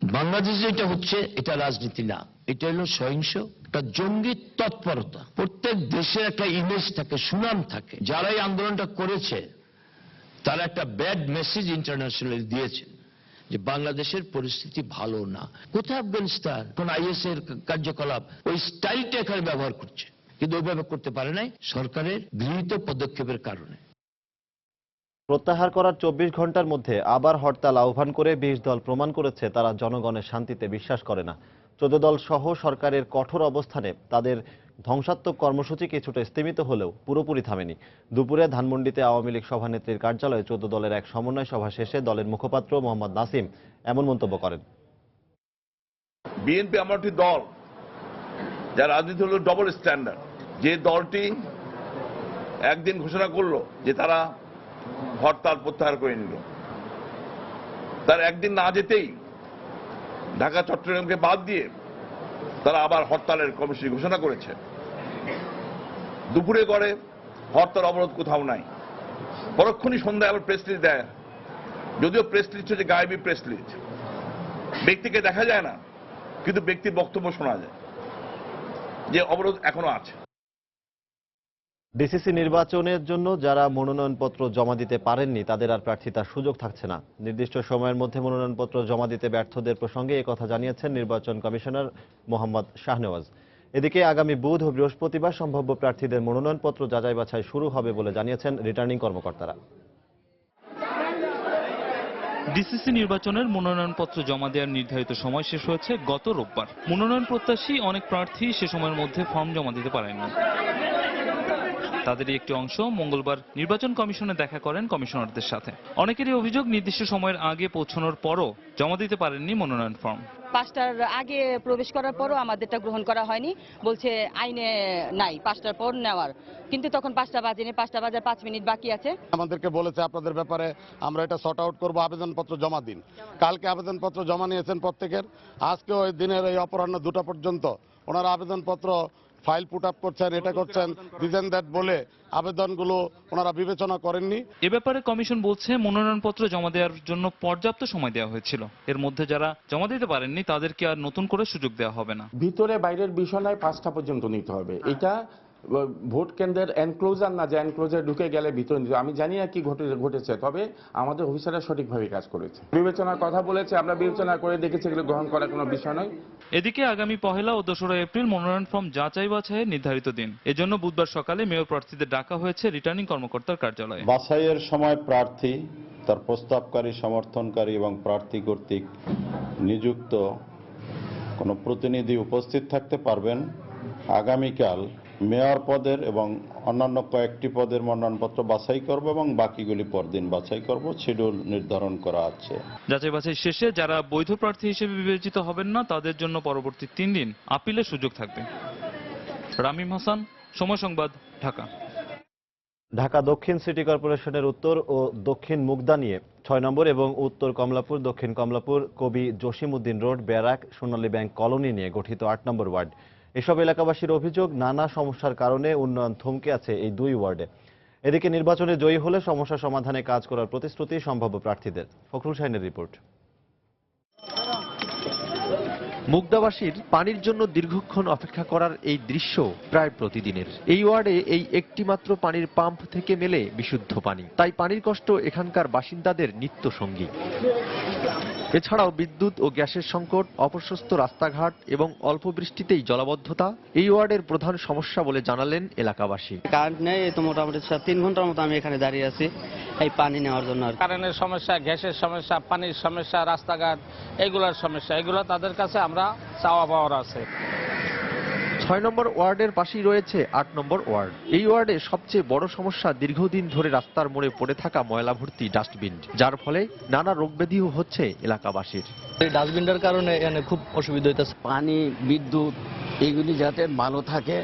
বাংলাদেশে যেটা হচ্ছে এটা রাজনীতি না, এটা হলো সহিংস একটা জঙ্গি তৎপরতা। প্রত্যেক দেশের একটা ইমেজ থাকে, সুনাম থাকে। যারা এই আন্দোলনটা করেছে তারা একটা ব্যাড মেসেজ ইন্টারন্যাশনালি দিয়েছে যে বাংলাদেশের পরিস্থিতি ভালো না। কোথায় আফগানিস্তান, কোন আইএস এর কার্যকলাপ, ওই স্টাইলটা এখানে ব্যবহার করছে, কিন্তু ওইভাবে করতে পারে নাই সরকারের গৃহীত পদক্ষেপের কারণে। প্রত্যাহার করার 24 ঘন্টার মধ্যে আবার হরতাল আহ্বান করে 20 দল প্রমাণ করেছে তারা জনগণের শান্তিতে বিশ্বাস করে না। 14 দল সহ সরকারের কঠোর অবস্থানে তাদের ধ্বংসাত্মক কর্মসূচি কিছুটা স্তীমিত হলেও পুরোপুরি থামেনি। দুপুরে ধানমন্ডিতে আওয়ামী লীগ সভানেত্রীর কার্যালয়ে 14 দলের এক সমন্বয় সভা শেষে দলের মুখপাত্র মোহাম্মদ নাসিম এমন মন্তব্য করেন। বিএনপি আমার একটি দল, যার রাজনীতি হল ডবল স্ট্যান্ডার্ড। যে দলটি একদিন ঘোষণা করলো যে তারা হরতাল প্রত্যাহার করে নিল, তার একদিন না যেতেই ঢাকা চট্টগ্রামকে বাদ দিয়ে তারা আবার হরতালের কর্মসূচি ঘোষণা করেছে। দুপুরে করে হরতাল অবরোধ কোথাও নাই, পরক্ষণই সন্ধ্যায় আবার প্রেস লিস্ট দেয়। যদিও প্রেস লিস্ট হচ্ছে গায়েবী প্রেস লিস্ট, ব্যক্তিকে দেখা যায় না, কিন্তু ব্যক্তির বক্তব্য শোনা যায় যে অবরোধ এখনো আছে। ডিসিসি নির্বাচনের জন্য যারা মনোনয়নপত্র জমা দিতে পারেননি তাদের আর প্রার্থিতার সুযোগ থাকছে না। নির্দিষ্ট সময়ের মধ্যে মনোনয়নপত্র জমা দিতে ব্যর্থদের প্রসঙ্গে একথা জানিয়েছেন নির্বাচন কমিশনার মোহাম্মদ শাহনেওয়াজ। এদিকে আগামী বুধ ও বৃহস্পতিবার সম্ভাব্য প্রার্থীদের মনোনয়নপত্র যাচাই বাছাই শুরু হবে বলে জানিয়েছেন রিটার্নিং কর্মকর্তারা। ডিসিসি নির্বাচনের মনোনয়নপত্র জমা দেওয়ার নির্ধারিত সময় শেষ হয়েছে গত রোববার। মনোনয়ন প্রত্যাশী অনেক প্রার্থী সে সময়ের মধ্যে ফর্ম জমা দিতে পারেননি। তাদেরই একটি অংশ মঙ্গলবার নির্বাচন কমিশনে দেখা করেন কমিশনারদের সাথে। অনেকেরই অভিযোগ নির্দিষ্ট সময়ের আগে পৌঁছানোর পরও জমা দিতে পারেননি মনোনয়ন ফর্ম। 5টার আগে প্রবেশ করার পরও আমাদেরটা গ্রহণ করা হয়নি, বলছে আইনে নাই 5টার পর নেওয়ার, কিন্তু তখন 5টা বাজেনি, 5টা বাজার 5 মিনিট বাকি আছে। আমাদেরকে বলেছে আপনাদের ব্যাপারে আমরা এটা সর্ট আউট করবো, আবেদনপত্র জমা দিন। কালকে আবেদনপত্র জমা নিয়েছেন প্রত্যেকের। আজকে ওই দিনের এই অপরাহ্ন 2টা পর্যন্ত ওনারা আবেদনপত্র ফাইল পুট আপ করছেন, এটা করছেন, দিস এন্ড দ্যাট বলে আবেদনগুলো ওনারা বিবেচনা করেননি। এ ব্যাপারে কমিশন বলছে মনোনয়নপত্র জমা দেওয়ার জন্য পর্যাপ্ত সময় দেওয়া হয়েছিল। এর মধ্যে যারা জমা দিতে পারেননি তাদেরকে আর নতুন করে সুযোগ দেওয়া হবে না। ভিতরে বাইরের বিষয় নয়, 5টা পর্যন্ত নিতে হবে। এটা ভোট কেন্দ্রের এনক্লোজার না, যে এনক্লোজার ঢুকে গেলে ভিতরে নিতে। আমি জানি না কি ঘটেছে, তবে আমাদের অফিসাররা সঠিকভাবে কাজ করেছে। বিবেচনার কথা বলেছে, আমরা বিবেচনা করে দেখেছি, এগুলো গ্রহণ করার কোনো বিষয় নয়। এদিকে আগামী 1 ও 2রা এপ্রিল মনোনয়ন ফর্ম যাচাই বাছাইয়ের নির্ধারিত দিন। এজন্য বুধবার সকালে মেয়র প্রার্থীদের ডাকা হয়েছে রিটার্নিং কর্মকর্তার কার্যালয়ে। বাছাইয়ের সময় প্রার্থী, তার প্রস্তাবকারী, সমর্থনকারী এবং প্রার্থী কর্তৃক নিযুক্ত কোনো প্রতিনিধি উপস্থিত থাকতে পারবেন। আগামীকাল মেয়র পদের এবং অন্যান্য কয়েকটি পদের মনোনয়নপত্র বাছাই করব এবং বাকিগুলি পরদিন বাছাই করব, শিডিউল নির্ধারণ করা আছে। যাচাই বাছাই শেষে যারা বৈধ প্রার্থী হিসেবে বিবেচিত হবেন না তাদের জন্য পরবর্তী 3 দিন আপিলের সুযোগ থাকবে। রামিম হাসান, সময় সংবাদ, ঢাকা। ঢাকা দক্ষিণ সিটি কর্পোরেশনের উত্তর ও দক্ষিণ মুগদা নিয়ে 6 নম্বর এবং উত্তর কমলাপুর, দক্ষিণ কমলাপুর, কবি জসিমউদ্দিন রোড, ব্যারাক, সোনালী ব্যাংক কলোনি নিয়ে গঠিত 8 নম্বর ওয়ার্ড। এসব এলাকাবাসীর অভিযোগ নানা সমস্যার কারণে উন্নয়ন থমকে আছে এই 2 ওয়ার্ডে। এদিকে নির্বাচনে জয়ী হলে সমস্যা সমাধানে কাজ করার প্রতিশ্রুতি সম্ভাব্য প্রার্থীদের। ফখরুল শাহিনের রিপোর্ট। মুগদাবাসীর পানির জন্য দীর্ঘক্ষণ অপেক্ষা করার এই দৃশ্য প্রায় প্রতিদিনের। এই ওয়ার্ডে এই একটি মাত্র পানির পাম্প থেকে মেলে বিশুদ্ধ পানি, তাই পানির কষ্ট এখানকার বাসিন্দাদের নিত্য সঙ্গী। এছাড়াও বিদ্যুৎ ও গ্যাসের সংকট, অপ্রশস্ত রাস্তাঘাট এবং অল্প বৃষ্টিতেই জলাবদ্ধতা এই ওয়ার্ডের প্রধান সমস্যা বলে জানালেন এলাকাবাসী। কারেন্ট নেই, তো মোটামুটি 3 ঘন্টার মতো আমি এখানে দাঁড়িয়ে আছি এই পানি নেওয়ার জন্য। কারেন্টের সমস্যা, গ্যাসের সমস্যা, পানির সমস্যা, রাস্তাঘাট, এগুলোর সমস্যা, এগুলো তাদের কাছে আমরা চাওয়া পাওয়ার আছে। 6 নম্বর ওয়ার্ডের পাশেই রয়েছে 8 নম্বর ওয়ার্ড। এই ওয়ার্ডে সবচেয়ে বড় সমস্যা দীর্ঘদিন ধরে রাস্তার মোড়ে পড়ে থাকা ময়লা ভর্তি ডাস্টবিন, যার ফলে নানা রোগব্যাধিও হচ্ছে এলাকাবাসীর। এই ডাস্টবিনটার কারণে এখানে খুব অসুবিধা হইতেছে। পানি, বিদ্যুৎ এগুলি যাতে ভালো থাকে।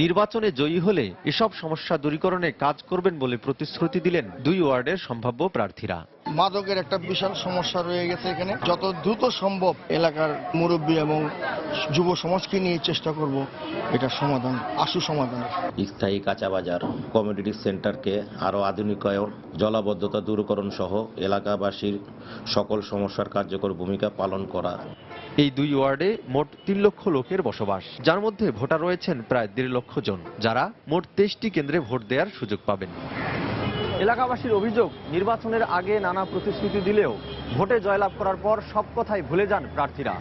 নির্বাচনে জয়ী হলে এসব সমস্যা দূরীকরণে কাজ করবেন বলে প্রতিশ্রুতি দিলেন 2 ওয়ার্ডের সম্ভাব্য প্রার্থীরা। মাদকের একটা বিশাল সমস্যা রয়ে গেছে এখানে। যত দ্রুত সম্ভব এলাকার মুরব্বী এবং যুব সমাজকে নিয়ে চেষ্টা করব এটা সমাধান, আশু সমাধান। স্থায়ী কাঁচা বাজার, কমিউনিটি সেন্টারকে আরও আধুনিকায়ন, জলাবদ্ধতা দূরীকরণ সহ এলাকাবাসীর সকল সমস্যার কার্যকর ভূমিকা পালন করা। এই 2 ওয়ার্ডে মোট 3 লক্ষ লোকের বসবাস, যার মধ্যে ভোটার রয়েছেন প্রায় 1.5 লক্ষ জন, যারা মোট 23টি কেন্দ্রে ভোট দেওয়ার সুযোগ পাবেন। এলাকাবাসীর অভিযোগ, নির্বাচনের আগে নানা প্রতিশ্রুতি দিলেও ভোটে জয়লাভ করার পর সব কথাই ভুলে যান প্রার্থীরা।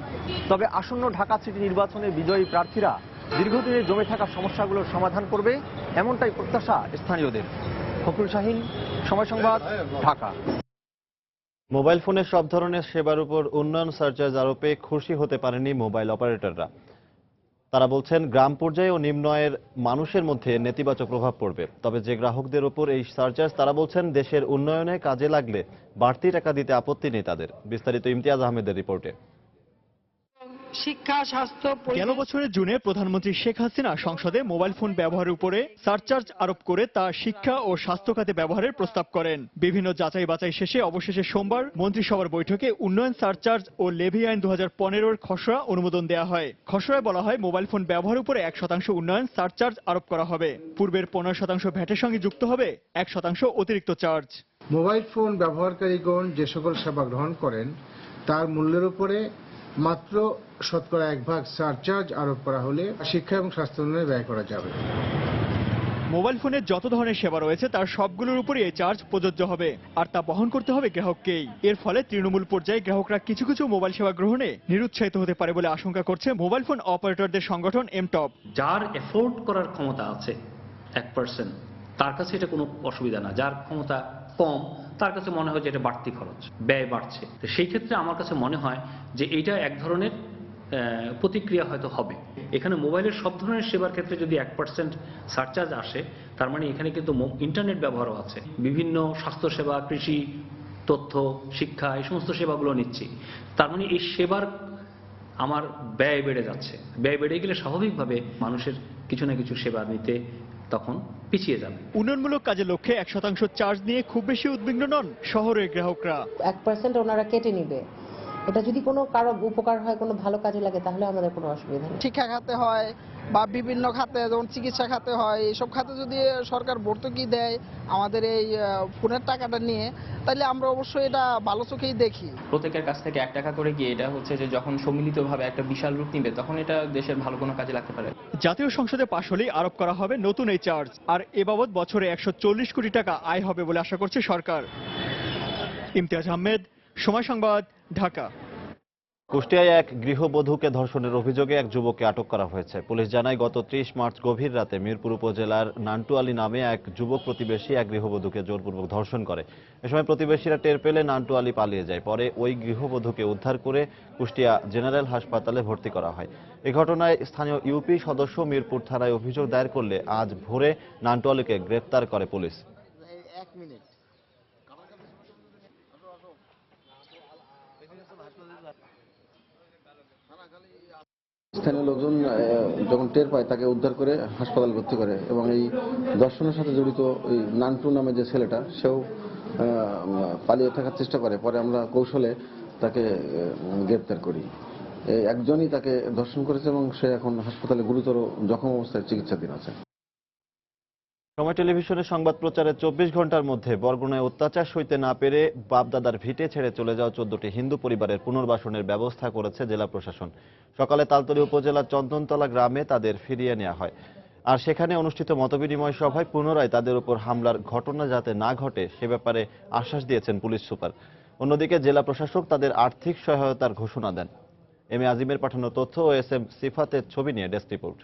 তবে আসন্ন ঢাকা সিটি নির্বাচনে বিজয়ী প্রার্থীরা দীর্ঘদিনে জমে থাকা সমস্যাগুলোর সমাধান করবে, এমনটাই প্রত্যাশা স্থানীয়দের। ফখরুল শাহিন, সময় সংবাদ, ঢাকা। মোবাইল ফোনের সব ধরনের সেবার উপর উন্নয়ন সারচার্জ আরোপে খুশি হতে পারেনি মোবাইল অপারেটররা। তারা বলছেন গ্রাম পর্যায়ে ও নিম্ন আয়ের মানুষের মধ্যে নেতিবাচক প্রভাব পড়বে। তবে যে গ্রাহকদের উপর এই সারচার্জ, তারা বলছেন দেশের উন্নয়নে কাজে লাগলে বাড়তি টাকা দিতে আপত্তি নেই তাদের। বিস্তারিত ইমতিয়াজ আহমেদের রিপোর্টে। শিক্ষা, স্বাস্থ্য। গেল বছরের জুনে প্রধানমন্ত্রী শেখ হাসিনা সংসদে মোবাইল ফোন ব্যবহারের উপরে সারচার্জ আরোপ করে তা শিক্ষা ও স্বাস্থ্য খাতে ব্যবহারের প্রস্তাব করেন। বিভিন্ন যাচাই বাছাই শেষে অবশেষে সোমবার মন্ত্রিসভার বৈঠকে উন্নয়ন সারচার্জ ও লেভি আইন 2015-এর খসড়া অনুমোদন দেওয়া হয়। খসড়ায় বলা হয় মোবাইল ফোন ব্যবহারের উপরে 1% উন্নয়ন সারচার্জ আরোপ করা হবে। পূর্বের 15% ভ্যাটের সঙ্গে যুক্ত হবে 1% অতিরিক্ত চার্জ। মোবাইল ফোন ব্যবহারকারীগণ যে সকল সেবা গ্রহণ করেন তার মূল্যের উপরে মাত্র 1% সারচার্জ আরোপ করা হলে শিক্ষা এবং স্বাস্থ্য উন্নয়নে ব্যয় করা যাবে। মোবাইল ফোনের যত ধরনের সেবা রয়েছে তার সবগুলোর উপরই এই চার্জ প্রযোজ্য হবে, আর তা বহন করতে হবে গ্রাহককেই। এর ফলে তৃণমূল পর্যায়ে গ্রাহকরা কিছু কিছু মোবাইল সেবা গ্রহণে নিরুৎসাহিত হতে পারে বলে আশঙ্কা করছে মোবাইল ফোন অপারেটরদের সংগঠন এমটপ। যার এফোর্ড করার ক্ষমতা আছে 1%, তার কাছে এটা কোনো অসুবিধা না। যার ক্ষমতা কম তার কাছে মনে হয় যে এটা বাড়তি খরচ, ব্যয় বাড়ছে। তো সেই ক্ষেত্রে আমার কাছে মনে হয় যে এটা এক ধরনের প্রতিক্রিয়া হয়তো হবে। এখানে মোবাইলের সব ধরনের সেবার ক্ষেত্রে যদি 1% সারচার্জ আসে, তার মানে এখানে কিন্তু ইন্টারনেট ব্যবহারও আছে, বিভিন্ন স্বাস্থ্যসেবা, কৃষি, তথ্য, শিক্ষা, এই সমস্ত সেবাগুলো নিচ্ছি। তার মানে এই সেবার আমার ব্যয় বেড়ে যাচ্ছে। ব্যয় বেড়ে গেলে স্বাভাবিকভাবে মানুষের কিছু না কিছু সেবা নিতে তখন পিছিয়ে যাবে। উন্নয়নমূলক কাজের লক্ষ্যে 1% চার্জ নিয়ে খুব বেশি উদ্বিগ্ন নন শহরের গ্রাহকরা। 1% ওনারা কেটে নিবে, এটা যদি কোনো কারো উপকার হয়, কোনো ভালো কাজে লাগে, তাহলে আমাদের কোনো অসুবিধা নেই। শিক্ষা খাতে হয় বা বিভিন্ন খাতে, যেমন চিকিৎসা খাতে হয়, এইসব খাতে যদি সরকার ভর্তুকি দেয় আমাদের এই ফোনের টাকাটা নিয়ে, তাহলে আমরা অবশ্যই এটা ভালো চোখেই দেখি। প্রত্যেকের কাছ থেকে 1 টাকা করে গিয়ে এটা হচ্ছে যে যখন সম্মিলিতভাবে একটা বিশাল রূপ নিবে, তখন এটা দেশের ভালো কোনো কাজে লাগতে পারে। জাতীয় সংসদে পাশ হলেই আরোপ করা হবে নতুন এই চার্জ, আর এ বাবদ বছরে 140 কোটি টাকা আয় হবে বলে আশা করছে সরকার। ইমতিয়াজ আহমেদ, সময় সংবাদ, ঢাকা। কুষ্টিয়ায় এক গৃহবধূকে ধর্ষণের অভিযোগে এক যুবককে আটক করা হয়েছে। পুলিশ জানায় গত 30 মার্চ গভীর রাতে মিরপুর উপজেলার নান্টুয়ালী নামে এক যুবক প্রতিবেশী এক গৃহবধূকে জোরপূর্বক ধর্ষণ করে। এ সময় প্রতিবেশীরা টের পেলে নান্টুয়ালী পালিয়ে যায়। পরে ওই গৃহবধূকে উদ্ধার করে কুষ্টিয়া জেনারেল হাসপাতালে ভর্তি করা হয়। এ ঘটনায় স্থানীয় ইউপি সদস্য মিরপুর থানায় অভিযোগ দায়ের করলে আজ ভোরে নান্টুয়ালীকে গ্রেপ্তার করে পুলিশ। স্থানীয় লোকজন যখন টের পায় তাকে উদ্ধার করে হাসপাতালে ভর্তি করে, এবং এই ধর্ষণের সাথে জড়িত ওই নান্টু নামে যে ছেলেটা, সেও পালিয়ে থাকার চেষ্টা করে। পরে আমরা কৌশলে তাকে গ্রেপ্তার করি। একজনই তাকে ধর্ষণ করেছে এবং সে এখন হাসপাতালে গুরুতর জখম অবস্থায় চিকিৎসাধীন আছে। সময় টেলিভিশনের সংবাদ প্রচারে 24 ঘন্টার মধ্যে বরগুনায় অত্যাচার সইতে না পেরে বাপদাদার ভিটে ছেড়ে চলে যাওয়া 14টি হিন্দু পরিবারের পুনর্বাসনের ব্যবস্থা করেছে জেলা প্রশাসন। সকালে তালতলী উপজেলার চন্দনতলা গ্রামে তাদের ফিরিয়ে নেওয়া হয়, আর সেখানে অনুষ্ঠিত মতবিনিময় সভায় পুনরায় তাদের উপর হামলার ঘটনা যাতে না ঘটে সে ব্যাপারে আশ্বাস দিয়েছেন পুলিশ সুপার। অন্যদিকে জেলা প্রশাসক তাদের আর্থিক সহায়তার ঘোষণা দেন। এম এ আজিমের পাঠানো তথ্য ও এস এম সিফাতের ছবি নিয়ে ডেস্ক রিপোর্ট।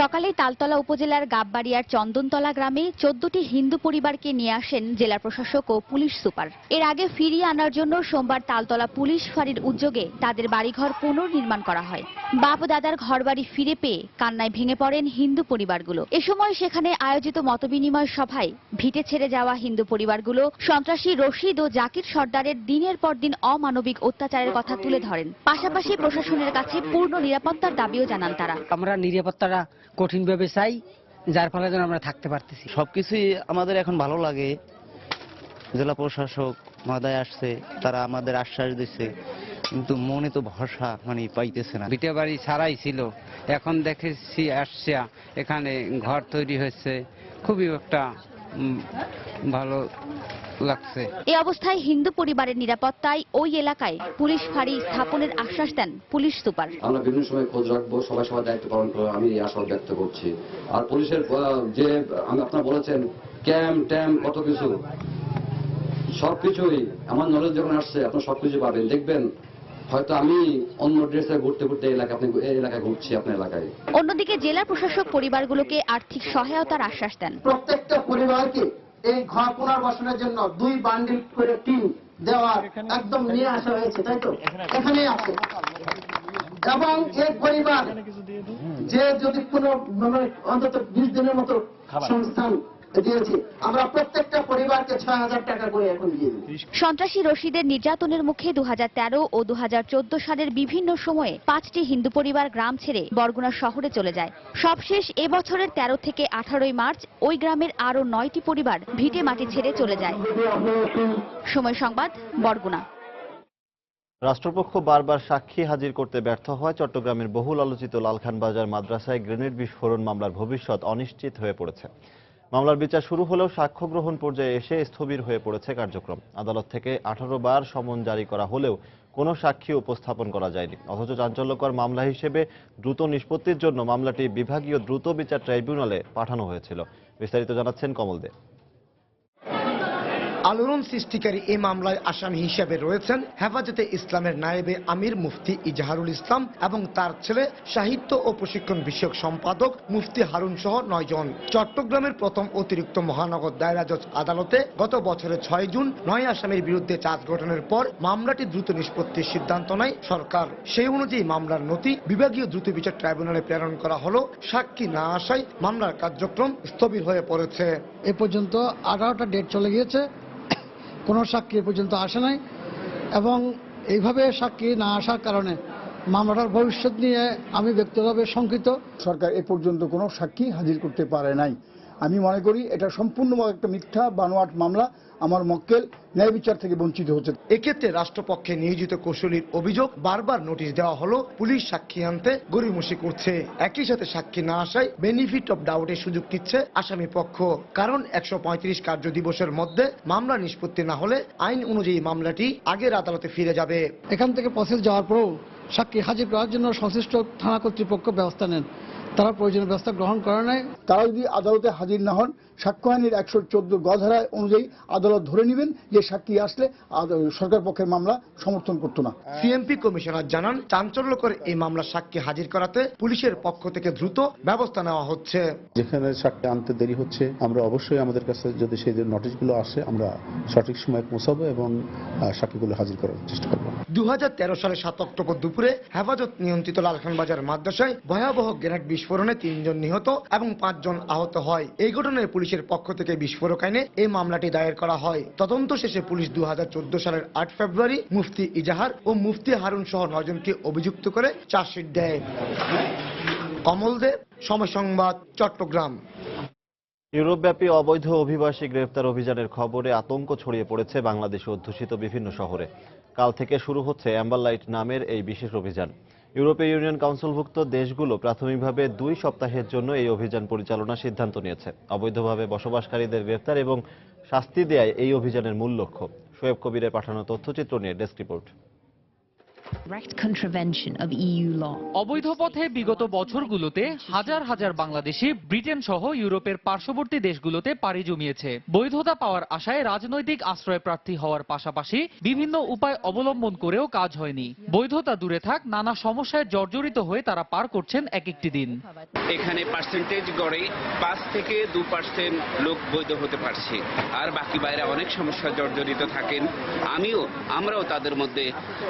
সকালে তালতলা উপজেলার গাববাড়িয়ার চন্দনতলা গ্রামে 14টি হিন্দু পরিবারকে নিয়ে আসেন জেলা প্রশাসক ও পুলিশ সুপার। এর আগে ফিরিয়ে আনার জন্য সোমবার তালতলা পুলিশ ফাঁড়ির উদ্যোগে তাদের বাড়িঘর পুনর্নির্মাণ করা হয়। বাপ দাদার ঘরবাড়ি ফিরে পেয়ে কান্নায় ভেঙে পড়েন হিন্দু পরিবারগুলো। এ সময় সেখানে আয়োজিত মতবিনিময় সভায় ভিটে ছেড়ে যাওয়া হিন্দু পরিবারগুলো সন্ত্রাসী রশিদ ও জাকির সর্দারের দিনের পর দিন অমানবিক অত্যাচারের কথা তুলে ধরেন। পাশাপাশি প্রশাসনের কাছে পূর্ণ নিরাপত্তার দাবিও জানান তারা। আমরা নিরাপত্তাটা কঠিনভাবে চাই, যার ফলে যেন আমরা থাকতে পারতেছি। সবকিছুই আমাদের এখন ভালো লাগে। জেলা প্রশাসক মহোদয় আসছে, তারা আমাদের আশ্বাস দিচ্ছে, কিন্তু মনে তো ভরসা পাইতেছে না। ভিটে বাড়ি ছাড়াই ছিল, এখন দেখেছি আসছে, এখানে ঘর তৈরি হয়েছে, খুবই একটা ভালো লাগছে। এই অবস্থায় হিন্দু পরিবারের নিরাপত্তায় ওই এলাকায় পুলিশ ফাঁড়ি স্থাপনের আশ্বাস দেন পুলিশ সুপার। আমরা বিভিন্ন সময় খোঁজ রাখবো, সবাই সবার দায়িত্ব পালন করবো, আমি এই আশা ব্যক্ত করছি। আর পুলিশের যে আপনারা বলেছেন ক্যাম্প ট্যাম্প কত কিছু, সবকিছুই আমার নলেজ যখন আসছে আপনার সবকিছু পাবেন। দেখবেন হয়তো আমি অন্য ড্রেসে ঘুরতে ঘুরতে এই এলাকায় ঘুরছি আপনার এলাকায়। অন্যদিকে জেলা প্রশাসক পরিবারগুলোকে আর্থিক সহায়তার আশ্বাস দেন। প্রত্যেকটা পরিবারকে এই ঘর পুনর্বাসনের জন্য 2 বান্ডিল করে টিন দেওয়ার একদম নিয়ে আসা হয়েছে, তাই তো? এখানেই আছে। এবং এই পরিবার যে যদি কোনো অন্তত 20 দিনের মতো সংস্থান দিয়েছি, আমরা প্রত্যেকটা পরিবারকে 6000 টাকা করে এখন দিয়ে দিই। সন্ত্রাসী রশিদের নির্যাতনের মুখে 2013 ও 2014 সালের বিভিন্ন সময়ে 5টি হিন্দু পরিবার গ্রাম ছেড়ে বরগুনা শহরে চলে যায়। সবশেষ এবছরের 13 থেকে 18 মার্চ ওই গ্রামের আরো 9টি পরিবার ভিটে মাটি ছেড়ে চলে যায়। সময় সংবাদ, বরগুনা। রাষ্ট্রপক্ষ বারবার সাক্ষী হাজির করতে ব্যর্থ হয় চট্টগ্রামের বহুল আলোচিত লালখান বাজার মাদ্রাসায় গ্রেনেড বিস্ফোরণ মামলার ভবিষ্যৎ অনিশ্চিত হয়ে পড়েছে। মামলার বিচার শুরু হলেও সাক্ষ্য গ্রহণ পর্যায়ে এসে স্থবির হয়ে পড়েছে কার্যক্রম। আদালত থেকে 18 বার সমন জারি করা হলেও কোনো সাক্ষী উপস্থাপন করা যায়নি। অথচ চাঞ্চল্যকর মামলা হিসেবে দ্রুত নিষ্পত্তির জন্য মামলাটি বিভাগীয় দ্রুত বিচার ট্রাইব্যুনালে পাঠানো হয়েছিল। বিস্তারিত জানাচ্ছেন কমল দে। আলোড়ন সৃষ্টিকারী এই মামলায় আসামি হিসেবে রয়েছেন হেফাজতে ইসলামের নায়েবে আমির মুফতি ইজাহারুল ইসলাম এবং তার ছেলে সাহিত্য ও প্রশিক্ষণ বিষয়ক সম্পাদক মুফতি হারুন সহ 9 জন। চট্টগ্রামের প্রথম অতিরিক্ত মহানগর দায়রা জজ আদালতে গত বছরের 6 জুন 9 আসামির বিরুদ্ধে চার্জ গঠনের পর মামলাটি দ্রুত নিষ্পত্তির সিদ্ধান্ত নেয় সরকার। সেই অনুযায়ী মামলার নথি বিভাগীয় দ্রুত বিচার ট্রাইব্যুনালে প্রেরণ করা হলো। সাক্ষী না আসায় মামলার কার্যক্রম স্থবির হয়ে পড়েছে। এ পর্যন্ত 18টা ডেট চলে গিয়েছে, কোনো সাক্ষী এ পর্যন্ত আসে নাই এবং এইভাবে সাক্ষী না আসার কারণে মামলাটার ভবিষ্যৎ নিয়ে আমি ব্যক্তিগতভাবে শঙ্কিত। সরকার এ পর্যন্ত কোনো সাক্ষী হাজির করতে পারে নাই। আমি মনে করি এটা সম্পূর্ণ একটা মিথ্যা বানোয়াট মামলা। আমার মক্কেল ন্যায় বিচার থেকে বঞ্চিত হচ্ছে। এক্ষেত্রে রাষ্ট্রপক্ষে নিয়োজিত কৌশলীর অভিযোগ, বারবার নোটিশ দেওয়া হলো, পুলিশ সাক্ষী আনতে গড়িমসি করছে। একই সাথে সাক্ষী না আসায় বেনিফিট অফ ডাউটের সুযোগ দিচ্ছে আসামি পক্ষ। কারণ 135 কার্য দিবসের মধ্যে মামলা নিষ্পত্তি না হলে আইন অনুযায়ী মামলাটি আগের আদালতে ফিরে যাবে। এখান থেকে প্রসেস যাওয়ার পরেও সাক্ষী হাজির করার জন্য সংশ্লিষ্ট থানা কর্তৃপক্ষ ব্যবস্থা নেন, তারা প্রয়োজনীয় ব্যবস্থা গ্রহণ করে নাই। তারা যদি আদালতে হাজির না হন, সাক্ষ্য আইনের 114 গ ধারা অনুযায়ী আদালত ধরে নেবেন যে সাক্ষী আসলে সরকার পক্ষের মামলা সমর্থন করত না। সিএমপি কমিশনার জানান, চাঞ্চল্যকর এই মামলা সাক্ষী হাজির করাতে পুলিশের পক্ষ থেকে দ্রুত ব্যবস্থা নেওয়া হচ্ছে। যেখানে সাক্ষী আনতে দেরি হচ্ছে, আমরা অবশ্যই আমাদের কাছে যদি সেই নোটিশগুলো আসে আমরা সঠিক সময়ে পৌঁছাবো এবং সাক্ষীগুলো হাজির করার চেষ্টা করব। 2013 সালের 7 অক্টোবর দুপুরে হেফাজত নিয়ন্ত্রিত লালখান বাজার মাদ্রাসায় ভয়াবহ গ্রেনেড বিস্ফোরণে 3 জন নিহত এবং 5 জন আহত হয়। এই ঘটনায় পুলিশের পক্ষ থেকে বিস্ফোরক আইনে এই মামলাটি দায়ের করা হয়। তদন্ত শেষে পুলিশ 2014 সালের 8 ফেব্রুয়ারি মুফতি ইজাহার ও মুফতি হারুন সহ 9 জনকে অভিযুক্ত করে চার্জশিট দেয়। কমল দে, সময় সংবাদ, চট্টগ্রাম। ইউরোপব্যাপী অবৈধ অভিবাসী গ্রেফতার অভিযানের খবরে আতঙ্ক ছড়িয়ে পড়েছে বাংলাদেশে অধ্যুষিত বিভিন্ন শহরে। কাল থেকে শুরু হচ্ছে অ্যাম্বার লাইট নামের এই বিশেষ অভিযান। ইউরোপীয় ইউনিয়ন কাউন্সিলভুক্ত দেশগুলো প্রাথমিকভাবে 2 সপ্তাহের জন্য এই অভিযান পরিচালনার সিদ্ধান্ত নিয়েছে। অবৈধভাবে বসবাসকারীদের গ্রেফতার এবং শাস্তি দেয়াই এই অভিযানের মূল লক্ষ্য। শোয়েব কবিরের পাঠানো তথ্যচিত্র নিয়ে ডেস্ক রিপোর্ট। অবৈধ পথে বিগত বছরগুলোতে হাজার হাজার বাংলাদেশি ব্রিটেন সহ ইউরোপের পার্শ্ববর্তী দেশগুলোতে পাড়ি জমিয়েছে। বৈধতা পাওয়ার আশায় রাজনৈতিক আশ্রয় প্রার্থী হওয়ার পাশাপাশি বিভিন্ন উপায় অবলম্বন করেও কাজ হয়নি। বৈধতা দূরে থাক, নানা সমস্যায় জর্জরিত হয়ে তারা পার করছেন এক একটি দিন। এখানে পার্সেন্টেজ গড়ে 5 থেকে 2% লোক বৈধ হতে পারছে, আর বাকি বাইরে অনেক সমস্যা জর্জরিত থাকেন। আমরাও তাদের মধ্যে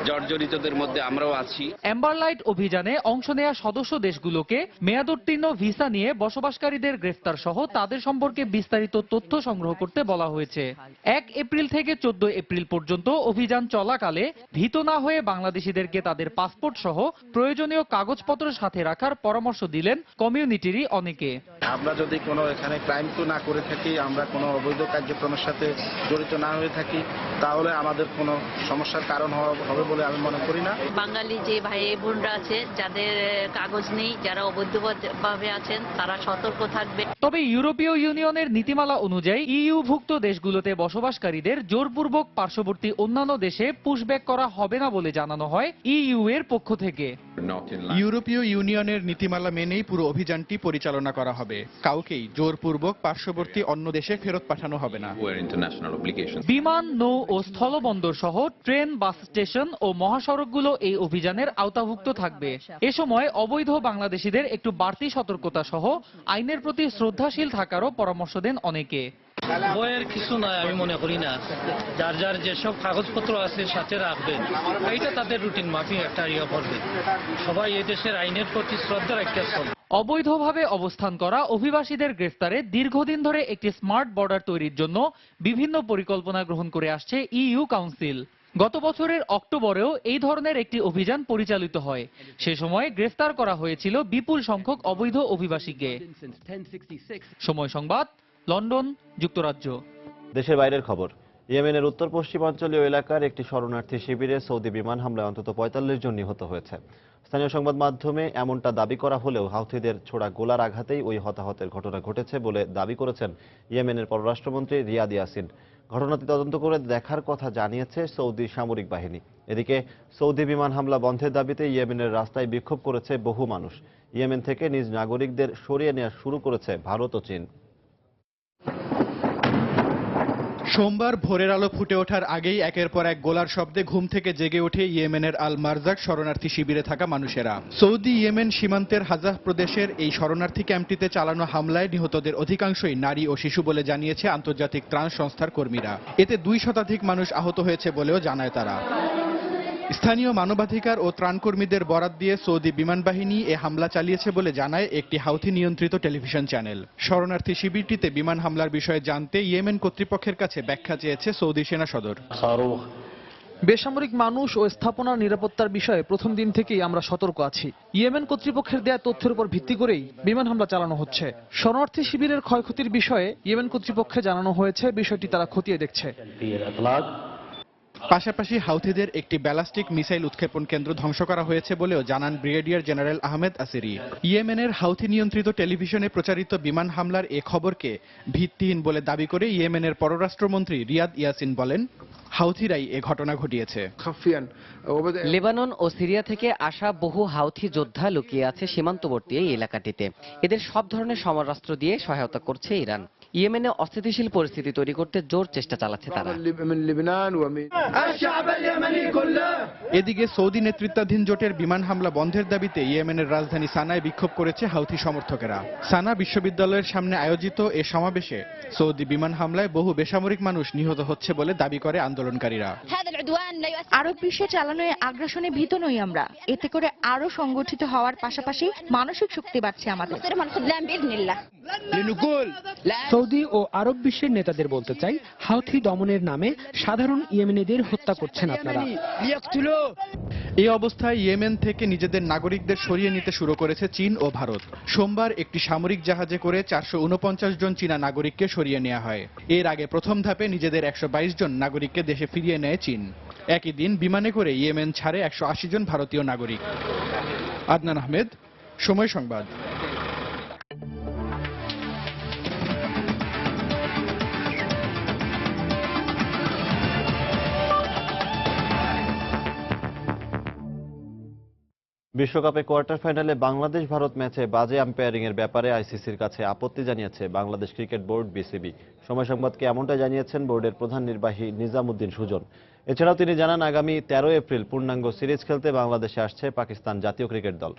জর্জরিতদের মধ্যে আমরাও আছি। অ্যাম্বার লাইট অভিযানে অংশ নেয়া সদস্য দেশগুলোকে মেয়াদোত্তীর্ণ ভিসা নিয়ে বসবাসকারীদের গ্রেফতার সহ তাদের সম্পর্কে বিস্তারিত তথ্য সংগ্রহ করতে বলা হয়েছে। 1 এপ্রিল থেকে 14 এপ্রিল পর্যন্ত অভিযান চলাকালে ভীত না হয়ে বাংলাদেশিদেরকে তাদের পাসপোর্ট সহ প্রয়োজনীয় কাগজপত্র সাথে রাখার পরামর্শ দিলেন কমিউনিটিরই অনেকে। আমরা যদি কোনো এখানে ক্রাইম তো না করে থাকি, আমরা কোনো অবৈধ কার্যক্রমের সাথে জড়িত না হয়ে থাকি, তাহলে আমাদের কোনো সমস্যার কারণ হবে বলে আমি মনে করি না। বাঙালি যে ভাই বোনরা আছে যাদের কাগজ নেই, যারা অবৈধভাবে আছেন, তারা সতর্ক থাকবে। তবে ইউরোপীয় ইউনিয়নের নীতিমালা অনুযায়ী ইইউভুক্ত দেশগুলোতে বসবাসকারীদের জোরপূর্বক পার্শ্ববর্তী অন্যান্য দেশে পুশব্যাক করা হবে না বলে জানানো হয় ইইউ এর পক্ষ থেকে। ইউরোপীয় ইউনিয়নের নীতিমালা মেনেই পুরো অভিযানটি পরিচালনা করা হবে। কাউকেই জোরপূর্বক পার্শ্ববর্তী অন্য দেশে ফেরত পাঠানো হবে না। বিমান, নৌ ও স্থলবন্দর সহ ট্রেন, বাস স্টেশন ও মহাসড়কগুলো এই অভিযানের আওতাভুক্ত থাকবে। এ সময় অবৈধ বাংলাদেশিদের একটু বাড়তি সতর্কতা সহ আইনের প্রতি শ্রদ্ধাশীল থাকারও পরামর্শ দেন অনেকে। ভয়ের কিছু নাই আমি মনে করি না। যার যার যেসব কাগজপত্র আছে সাথে রাখবেন, এইটা তাদের রুটিন মাফিক একটা করবে। সবাই এই দেশের আইনের প্রতি শ্রদ্ধা রাখতে চলবে। অবৈধভাবে অবস্থান করা অভিবাসীদের গ্রেফতারে দীর্ঘদিন ধরে একটি স্মার্ট বর্ডার তৈরির জন্য বিভিন্ন পরিকল্পনা গ্রহণ করে আসছে ইইউ কাউন্সিল। গত বছরের অক্টোবরেও এই ধরনের একটি অভিযান পরিচালিত হয়। সে সময় গ্রেফতার করা হয়েছিল বিপুল সংখ্যক অবৈধ অভিবাসীকে। সময় সংবাদ, লন্ডন, যুক্তরাজ্য। দেশের বাইরের খবর। ইয়েমেনের উত্তর পশ্চিমাঞ্চলীয় এলাকার একটি শরণার্থী শিবিরে সৌদি বিমান হামলায় অন্তত 45 জন নিহত হয়েছে। স্থানীয় সংবাদ মাধ্যমে এমনটা দাবি করা হলেও হাউথিদের ছোড়া গোলার আঘাতেই ওই হতাহতের ঘটনা ঘটেছে বলে দাবি করেছেন ইয়েমেনের পররাষ্ট্রমন্ত্রী রিয়াদ ইয়াসিন। ঘটনাটি তদন্ত করে দেখার কথা জানিয়েছে সৌদি সামরিক বাহিনী। এদিকে সৌদি বিমান হামলা বন্ধের দাবিতে ইয়েমেনের রাস্তায় বিক্ষোভ করেছে বহু মানুষ। ইয়েমেন থেকে নিজ নাগরিকদের সরিয়ে নেওয়া শুরু করেছে ভারত ও চীন। সোমবার ভোরের আলো ফুটে ওঠার আগেই একের পর এক গোলার শব্দে ঘুম থেকে জেগে ওঠে ইয়েমেনের আল মারজাক শরণার্থী শিবিরে থাকা মানুষেরা। সৌদি ইয়েমেন সীমান্তের হাজাহ প্রদেশের এই শরণার্থী ক্যাম্পটিতে চালানো হামলায় নিহতদের অধিকাংশই নারী ও শিশু বলে জানিয়েছে আন্তর্জাতিক ত্রাণ সংস্থার কর্মীরা। এতে 2 শতাধিক মানুষ আহত হয়েছে বলেও জানায় তারা। স্থানীয় মানবাধিকার ও ত্রাণকর্মীদের বরাত দিয়ে সৌদি বিমান বাহিনী এ হামলা চালিয়েছে বলে জানায় একটি হাউথি নিয়ন্ত্রিত টেলিভিশন চ্যানেল। শরণার্থী শিবিরটিতে বিমান হামলার বিষয়ে জানতে ইয়েমেন কর্তৃপক্ষের কাছে ব্যাখ্যা চেয়েছে সৌদি সেনা সদর। বেসামরিক মানুষ ও স্থাপনার নিরাপত্তার বিষয়ে প্রথম দিন থেকেই আমরা সতর্ক আছি। ইয়েমেন কর্তৃপক্ষের দেয়া তথ্যের উপর ভিত্তি করেই বিমান হামলা চালানো হচ্ছে। শরণার্থী শিবিরের ক্ষয়ক্ষতির বিষয়ে ইয়েমেন কর্তৃপক্ষে জানানো হয়েছে, বিষয়টি তারা খতিয়ে দেখছে। পাশাপাশি হাউথিদের একটি ব্যালাস্টিক মিসাইল উৎক্ষেপণ কেন্দ্র ধ্বংস করা হয়েছে বলেও জানান ব্রিগেডিয়ার জেনারেল আহমেদ আসিরি। ইয়েমেনের হাউথি নিয়ন্ত্রিত টেলিভিশনে প্রচারিত বিমান হামলার এ খবরকে ভিত্তিহীন বলে দাবি করে ইয়েমেনের পররাষ্ট্রমন্ত্রী রিয়াদ ইয়াসিন বলেন, হাউথিরাই এ ঘটনা ঘটিয়েছে। লেবানন ও সিরিয়া থেকে আসা বহু হাউথি যোদ্ধা লুকিয়ে আছে সীমান্তবর্তী এই এলাকাটিতে। এদের সব ধরনের সমরাস্ত্র দিয়ে সহায়তা করছে ইরান। ইয়েমেনে অস্থিতিশীল পরিস্থিতি তৈরি করতে জোর চেষ্টা চালাচ্ছে তারা। এদিকে সৌদি নেতৃত্বাধীন জোটের বিমান হামলা বন্ধের দাবিতে ইয়েমেনের রাজধানী সানায় বিক্ষোভ করেছে হাউথি সমর্থকেরা। সানা বিশ্ববিদ্যালয়ের সামনে আয়োজিত এ সমাবেশে সৌদি বিমান হামলায় বহু বেসামরিক মানুষ নিহত হচ্ছে বলে দাবি করে আন্দোলনকারীরা। আরব বিশ্বে চালানো আগ্রাসনে ভীত নই আমরা। এতে করে আরো সংগঠিত হওয়ার পাশাপাশি মানসিক শক্তি বাড়ছে আমাদের। সৌদি ও আরব বিশ্বের নেতাদের বলতে চাই, হাউথি দমনের নামে সাধারণ ইয়েমেনিদের হত্যা করছেন আপনারা। এই অবস্থায় ইয়েমেন থেকে নিজেদের নাগরিকদের সরিয়ে নিতে শুরু করেছে চীন ও ভারত। সোমবার একটি সামরিক জাহাজে করে 449 জন চীনা নাগরিককে সরিয়ে নেওয়া হয়। এর আগে প্রথম ধাপে নিজেদের 122 জন নাগরিককে দেশে ফিরিয়ে নেয় চীন। একই দিন বিমানে করে ইয়েমেন ছাড়ে 180 জন ভারতীয় নাগরিক। আদনান আহমেদ, সময় সংবাদ। বিশ্বকাপে কোয়ার্টার ফাইনালে বাংলাদেশ ভারত ম্যাচে বাজে আম্পায়ারিং এর ব্যাপারে আইসিসির কাছে আপত্তি জানিয়েছে বাংলাদেশ ক্রিকেট বোর্ড বিসিবি। সময় সংবাদকে এমনটা জানিয়েছেন বোর্ডের প্রধান নির্বাহী নিজামুদ্দিন সুজন। এছাড়াও তিনি জানান, আগামী 13 এপ্রিল পূর্ণাঙ্গ সিরিজ খেলতে বাংলাদেশে আসছে পাকিস্তান জাতীয় ক্রিকেট দল।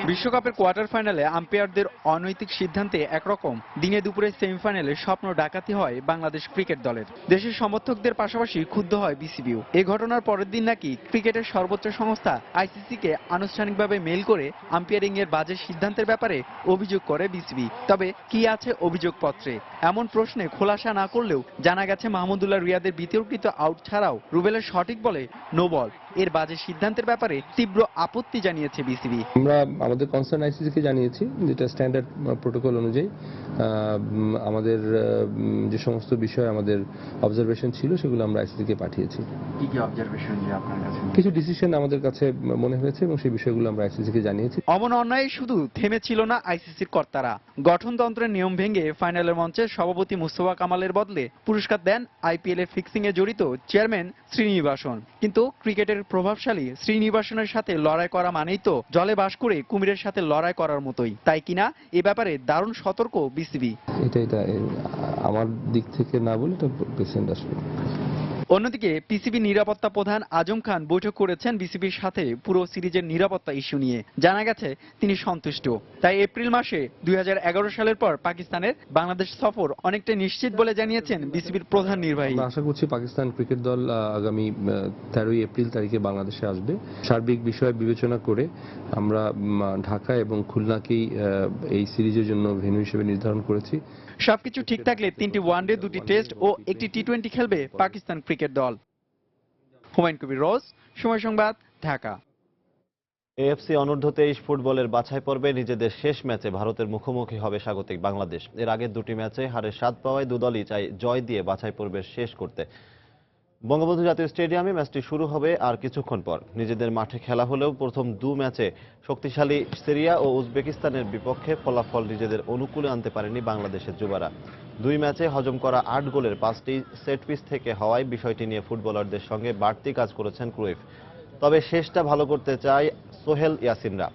বিশ্বকাপের কোয়ার্টার ফাইনালে আম্পায়ারদের অনৈতিক সিদ্ধান্তে একরকম দিনে দুপুরে সেমিফাইনালে স্বপ্ন ডাকাতি হয় বাংলাদেশ ক্রিকেট দলের। দেশের সমর্থকদের পাশাপাশি ক্ষুব্ধ হয় বিসিবিও। এই ঘটনার পরের দিন নাকি ক্রিকেটের সর্বোচ্চ সংস্থা আইসিসিকে আনুষ্ঠানিকভাবে মেইল করে আম্পায়ারিং এর বাজে সিদ্ধান্তের ব্যাপারে অভিযোগ করে বিসিবি। তবে কি আছে অভিযোগপত্রে, এমন প্রশ্নে খোলাসা না করলেও জানা গেছে মাহমুদুল্লাহ রিয়াদের বিতর্কিত আউট ছাড়াও রুবেলের সঠিক বলে নো বল এর বাজে সিদ্ধান্তের ব্যাপারে তীব্র আপত্তি জানিয়েছে বিসিবি। আমরা আমাদের কনসার্ন আইসিসিকে জানিয়েছি, যেটা স্ট্যান্ডার্ড প্রোটোকল অনুযায়ী আমাদের যে সমস্ত বিষয় আমাদের অবজারভেশন ছিল সেগুলো আমরা আইসিসিকে পাঠিয়েছি। কি কি অবজারভেশন যে আপনার কাছে? কিছু ডিসিশন আমাদের কাছে মনে হয়েছে এবং সেই বিষয়গুলো আমরা আইসিসিকে জানিয়েছি। অমন অন্যায় শুধু থেমেছিল না আইসিসির কর্তারা। গঠনতন্ত্রের নিয়ম ভেঙে ফাইনালের মঞ্চে সভাপতি মুস্তফা কামালের বদলে পুরস্কার দেন আইপিএল এর ফিক্সিং এ জড়িত চেয়ারম্যান শ্রীনিবাসন। কিন্তু ক্রিকেটের প্রভাবশালী শ্রীনিবাসনের সাথে লড়াই করা মানেই তো জলে বাস করে কুমিরের সাথে লড়াই করার মতোই, তাই কিনা এ ব্যাপারে দারুণ সতর্ক বিসিবি। এটা আমার দিক থেকে না বলে এটা প্রেসিডেন্ট আসলে। অন্যদিকে পিসিবি নিরাপত্তা প্রধান আজম খান বৈঠক করেছেন বিসিবির সাথে পুরো সিরিজের নিরাপত্তা ইস্যু নিয়ে। জানা গেছে তিনি সন্তুষ্ট। তাই এপ্রিল মাসে 2011 সালের পর পাকিস্তানের বাংলাদেশ সফর অনেকটা নিশ্চিত বলে জানিয়েছেন বিসিবির প্রধান নির্বাহী। আশা করছি পাকিস্তান ক্রিকেট দল আগামী 13 এপ্রিল তারিখে বাংলাদেশে আসবে। সার্বিক বিষয় বিবেচনা করে আমরা ঢাকা এবং খুলনাকেই এই সিরিজের জন্য ভেন্যু হিসেবে নির্ধারণ করেছি। সবকিছু ঠিক থাকলে 3টি ওয়ানডে, 2টি টেস্ট ও 1টি টি-20 খেলবে পাকিস্তান ক্রিকেট দল। হুমায়ুন কবির রোজ, সময় সংবাদ, ঢাকা। এএফসি অনূর্ধ্ব 23 ফুটবলের বাছাই পর্বে নিজেদের শেষ ম্যাচে ভারতের মুখোমুখি হবে স্বাগতিক বাংলাদেশ। এর আগের দুটি ম্যাচে হারের স্বাদ পাওয়ায় দুদলই চাই জয় দিয়ে বাছাই পর্বে শেষ করতে। বঙ্গবন্ধু জাতীয় স্টেডিয়ামে ম্যাচটি শুরু হবে আর কিছুক্ষণ পর। নিজেদের মাঠে খেলা হলেও প্রথম 2 ম্যাচে শক্তিশালী সিরিয়া ও উজবেকিস্তানের বিপক্ষে ফলাফল নিজেদের অনুকূলে আনতে পারেনি বাংলাদেশের যুবারা। 2 ম্যাচে হজম করা 8 গোলের 5টি সেট পিস থেকে হওয়ায় বিষয়টি নিয়ে ফুটবলারদের সঙ্গে বাড়তি কাজ করেছেন ক্রুইফ। তবে শেষটা ভালো করতে চায় সোহেল ইয়াসিনরা।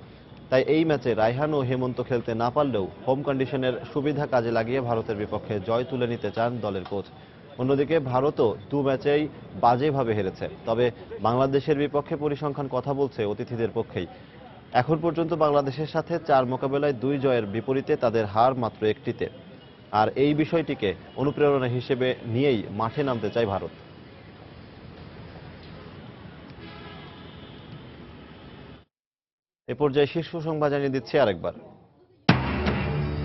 তাই এই ম্যাচে রায়হান ও হেমন্ত খেলতে না পারলেও হোম কন্ডিশনের সুবিধা কাজে লাগিয়ে ভারতের বিপক্ষে জয় তুলে নিতে চান দলের কোচ। অন্যদিকে ভারতও 2 ম্যাচেই বাজেভাবে হেরেছে। তবে বাংলাদেশের বিপক্ষে পরিসংখ্যান কথা বলছে অতিথিদের পক্ষেই। এখন পর্যন্ত বাংলাদেশের সাথে 4 মোকাবেলায় 2 জয়ের বিপরীতে তাদের হার মাত্র 1টিতে। আর এই বিষয়টিকে অনুপ্রেরণা হিসেবে নিয়েই মাঠে নামতে চায় ভারত। এ পর্যায়ে শীর্ষ সংবাদ জানিয়ে দিচ্ছে আরেকবার।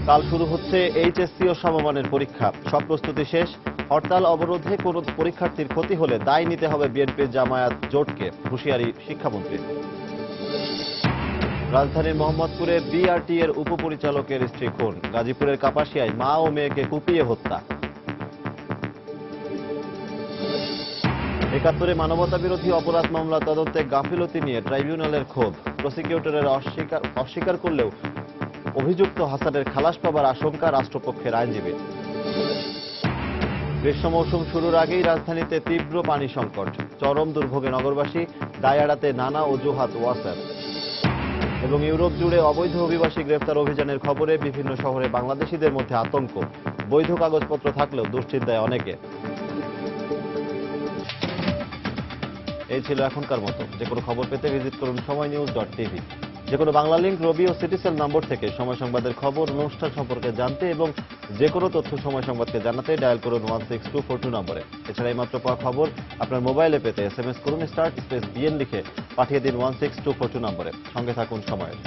কাল শুরু হচ্ছে এইচএসসি ও সমমানের পরীক্ষা। সব প্রস্তুতি শেষ। হরতাল অবরোধে কোনো পরীক্ষার্থীর ক্ষতি হলে দায় নিতে হবে বিএনপি জামায়াত জোটকে, হুঁশিয়ারি শিক্ষামন্ত্রীর। রাজধানীর মোহাম্মদপুরে বিআরটি এর উপপরিচালকের স্ত্রী খুন। গাজীপুরের কাপাসিয়ায় মা ও মেয়েকে কুপিয়ে হত্যা। ৭১ মানবতা বিরোধী অপরাধ মামলা তদন্তে গাফিলতি নিয়ে ট্রাইব্যুনালের ক্ষোভ। প্রসিকিউটরের অস্বীকার করলেও অভিযুক্ত হাসানের খালাস পাবার আশঙ্কা রাষ্ট্রপক্ষের আইনজীবী। গ্রীষ্ম মৌসুম শুরুর আগেই রাজধানীতে তীব্র পানি সংকট। চরম দুর্ভোগে নগরবাসী, দায় এড়াতে নানা অজুহাত ওয়াসার। এবং ইউরোপ জুড়ে অবৈধ অভিবাসী গ্রেফতার অভিযানের খবরে বিভিন্ন শহরে বাংলাদেশিদের মধ্যে আতঙ্ক। বৈধ কাগজপত্র থাকলেও দুশ্চিন্তায় অনেকে। এই ছিল এখনকার মতো। যে কোনো খবর পেতে ভিজিট করুন সময়নিউজ.tv। যে কোনো বাংলা লিংক, রবি ও সিটিসেল নম্বর থেকে সময় সংবাদের খবর, অনুষ্ঠান সম্পর্কে জানতে এবং যে কোনো তথ্য সময় সংবাদকে জানাতে ডায়াল করুন 16242 নম্বরে। এছাড়া এইমাত্র পাওয়া খবর আপনার মোবাইলে পেতে SMS করুন *BN লিখে পাঠিয়ে দিন 16242 নম্বরে। সঙ্গে থাকুন সময়ের।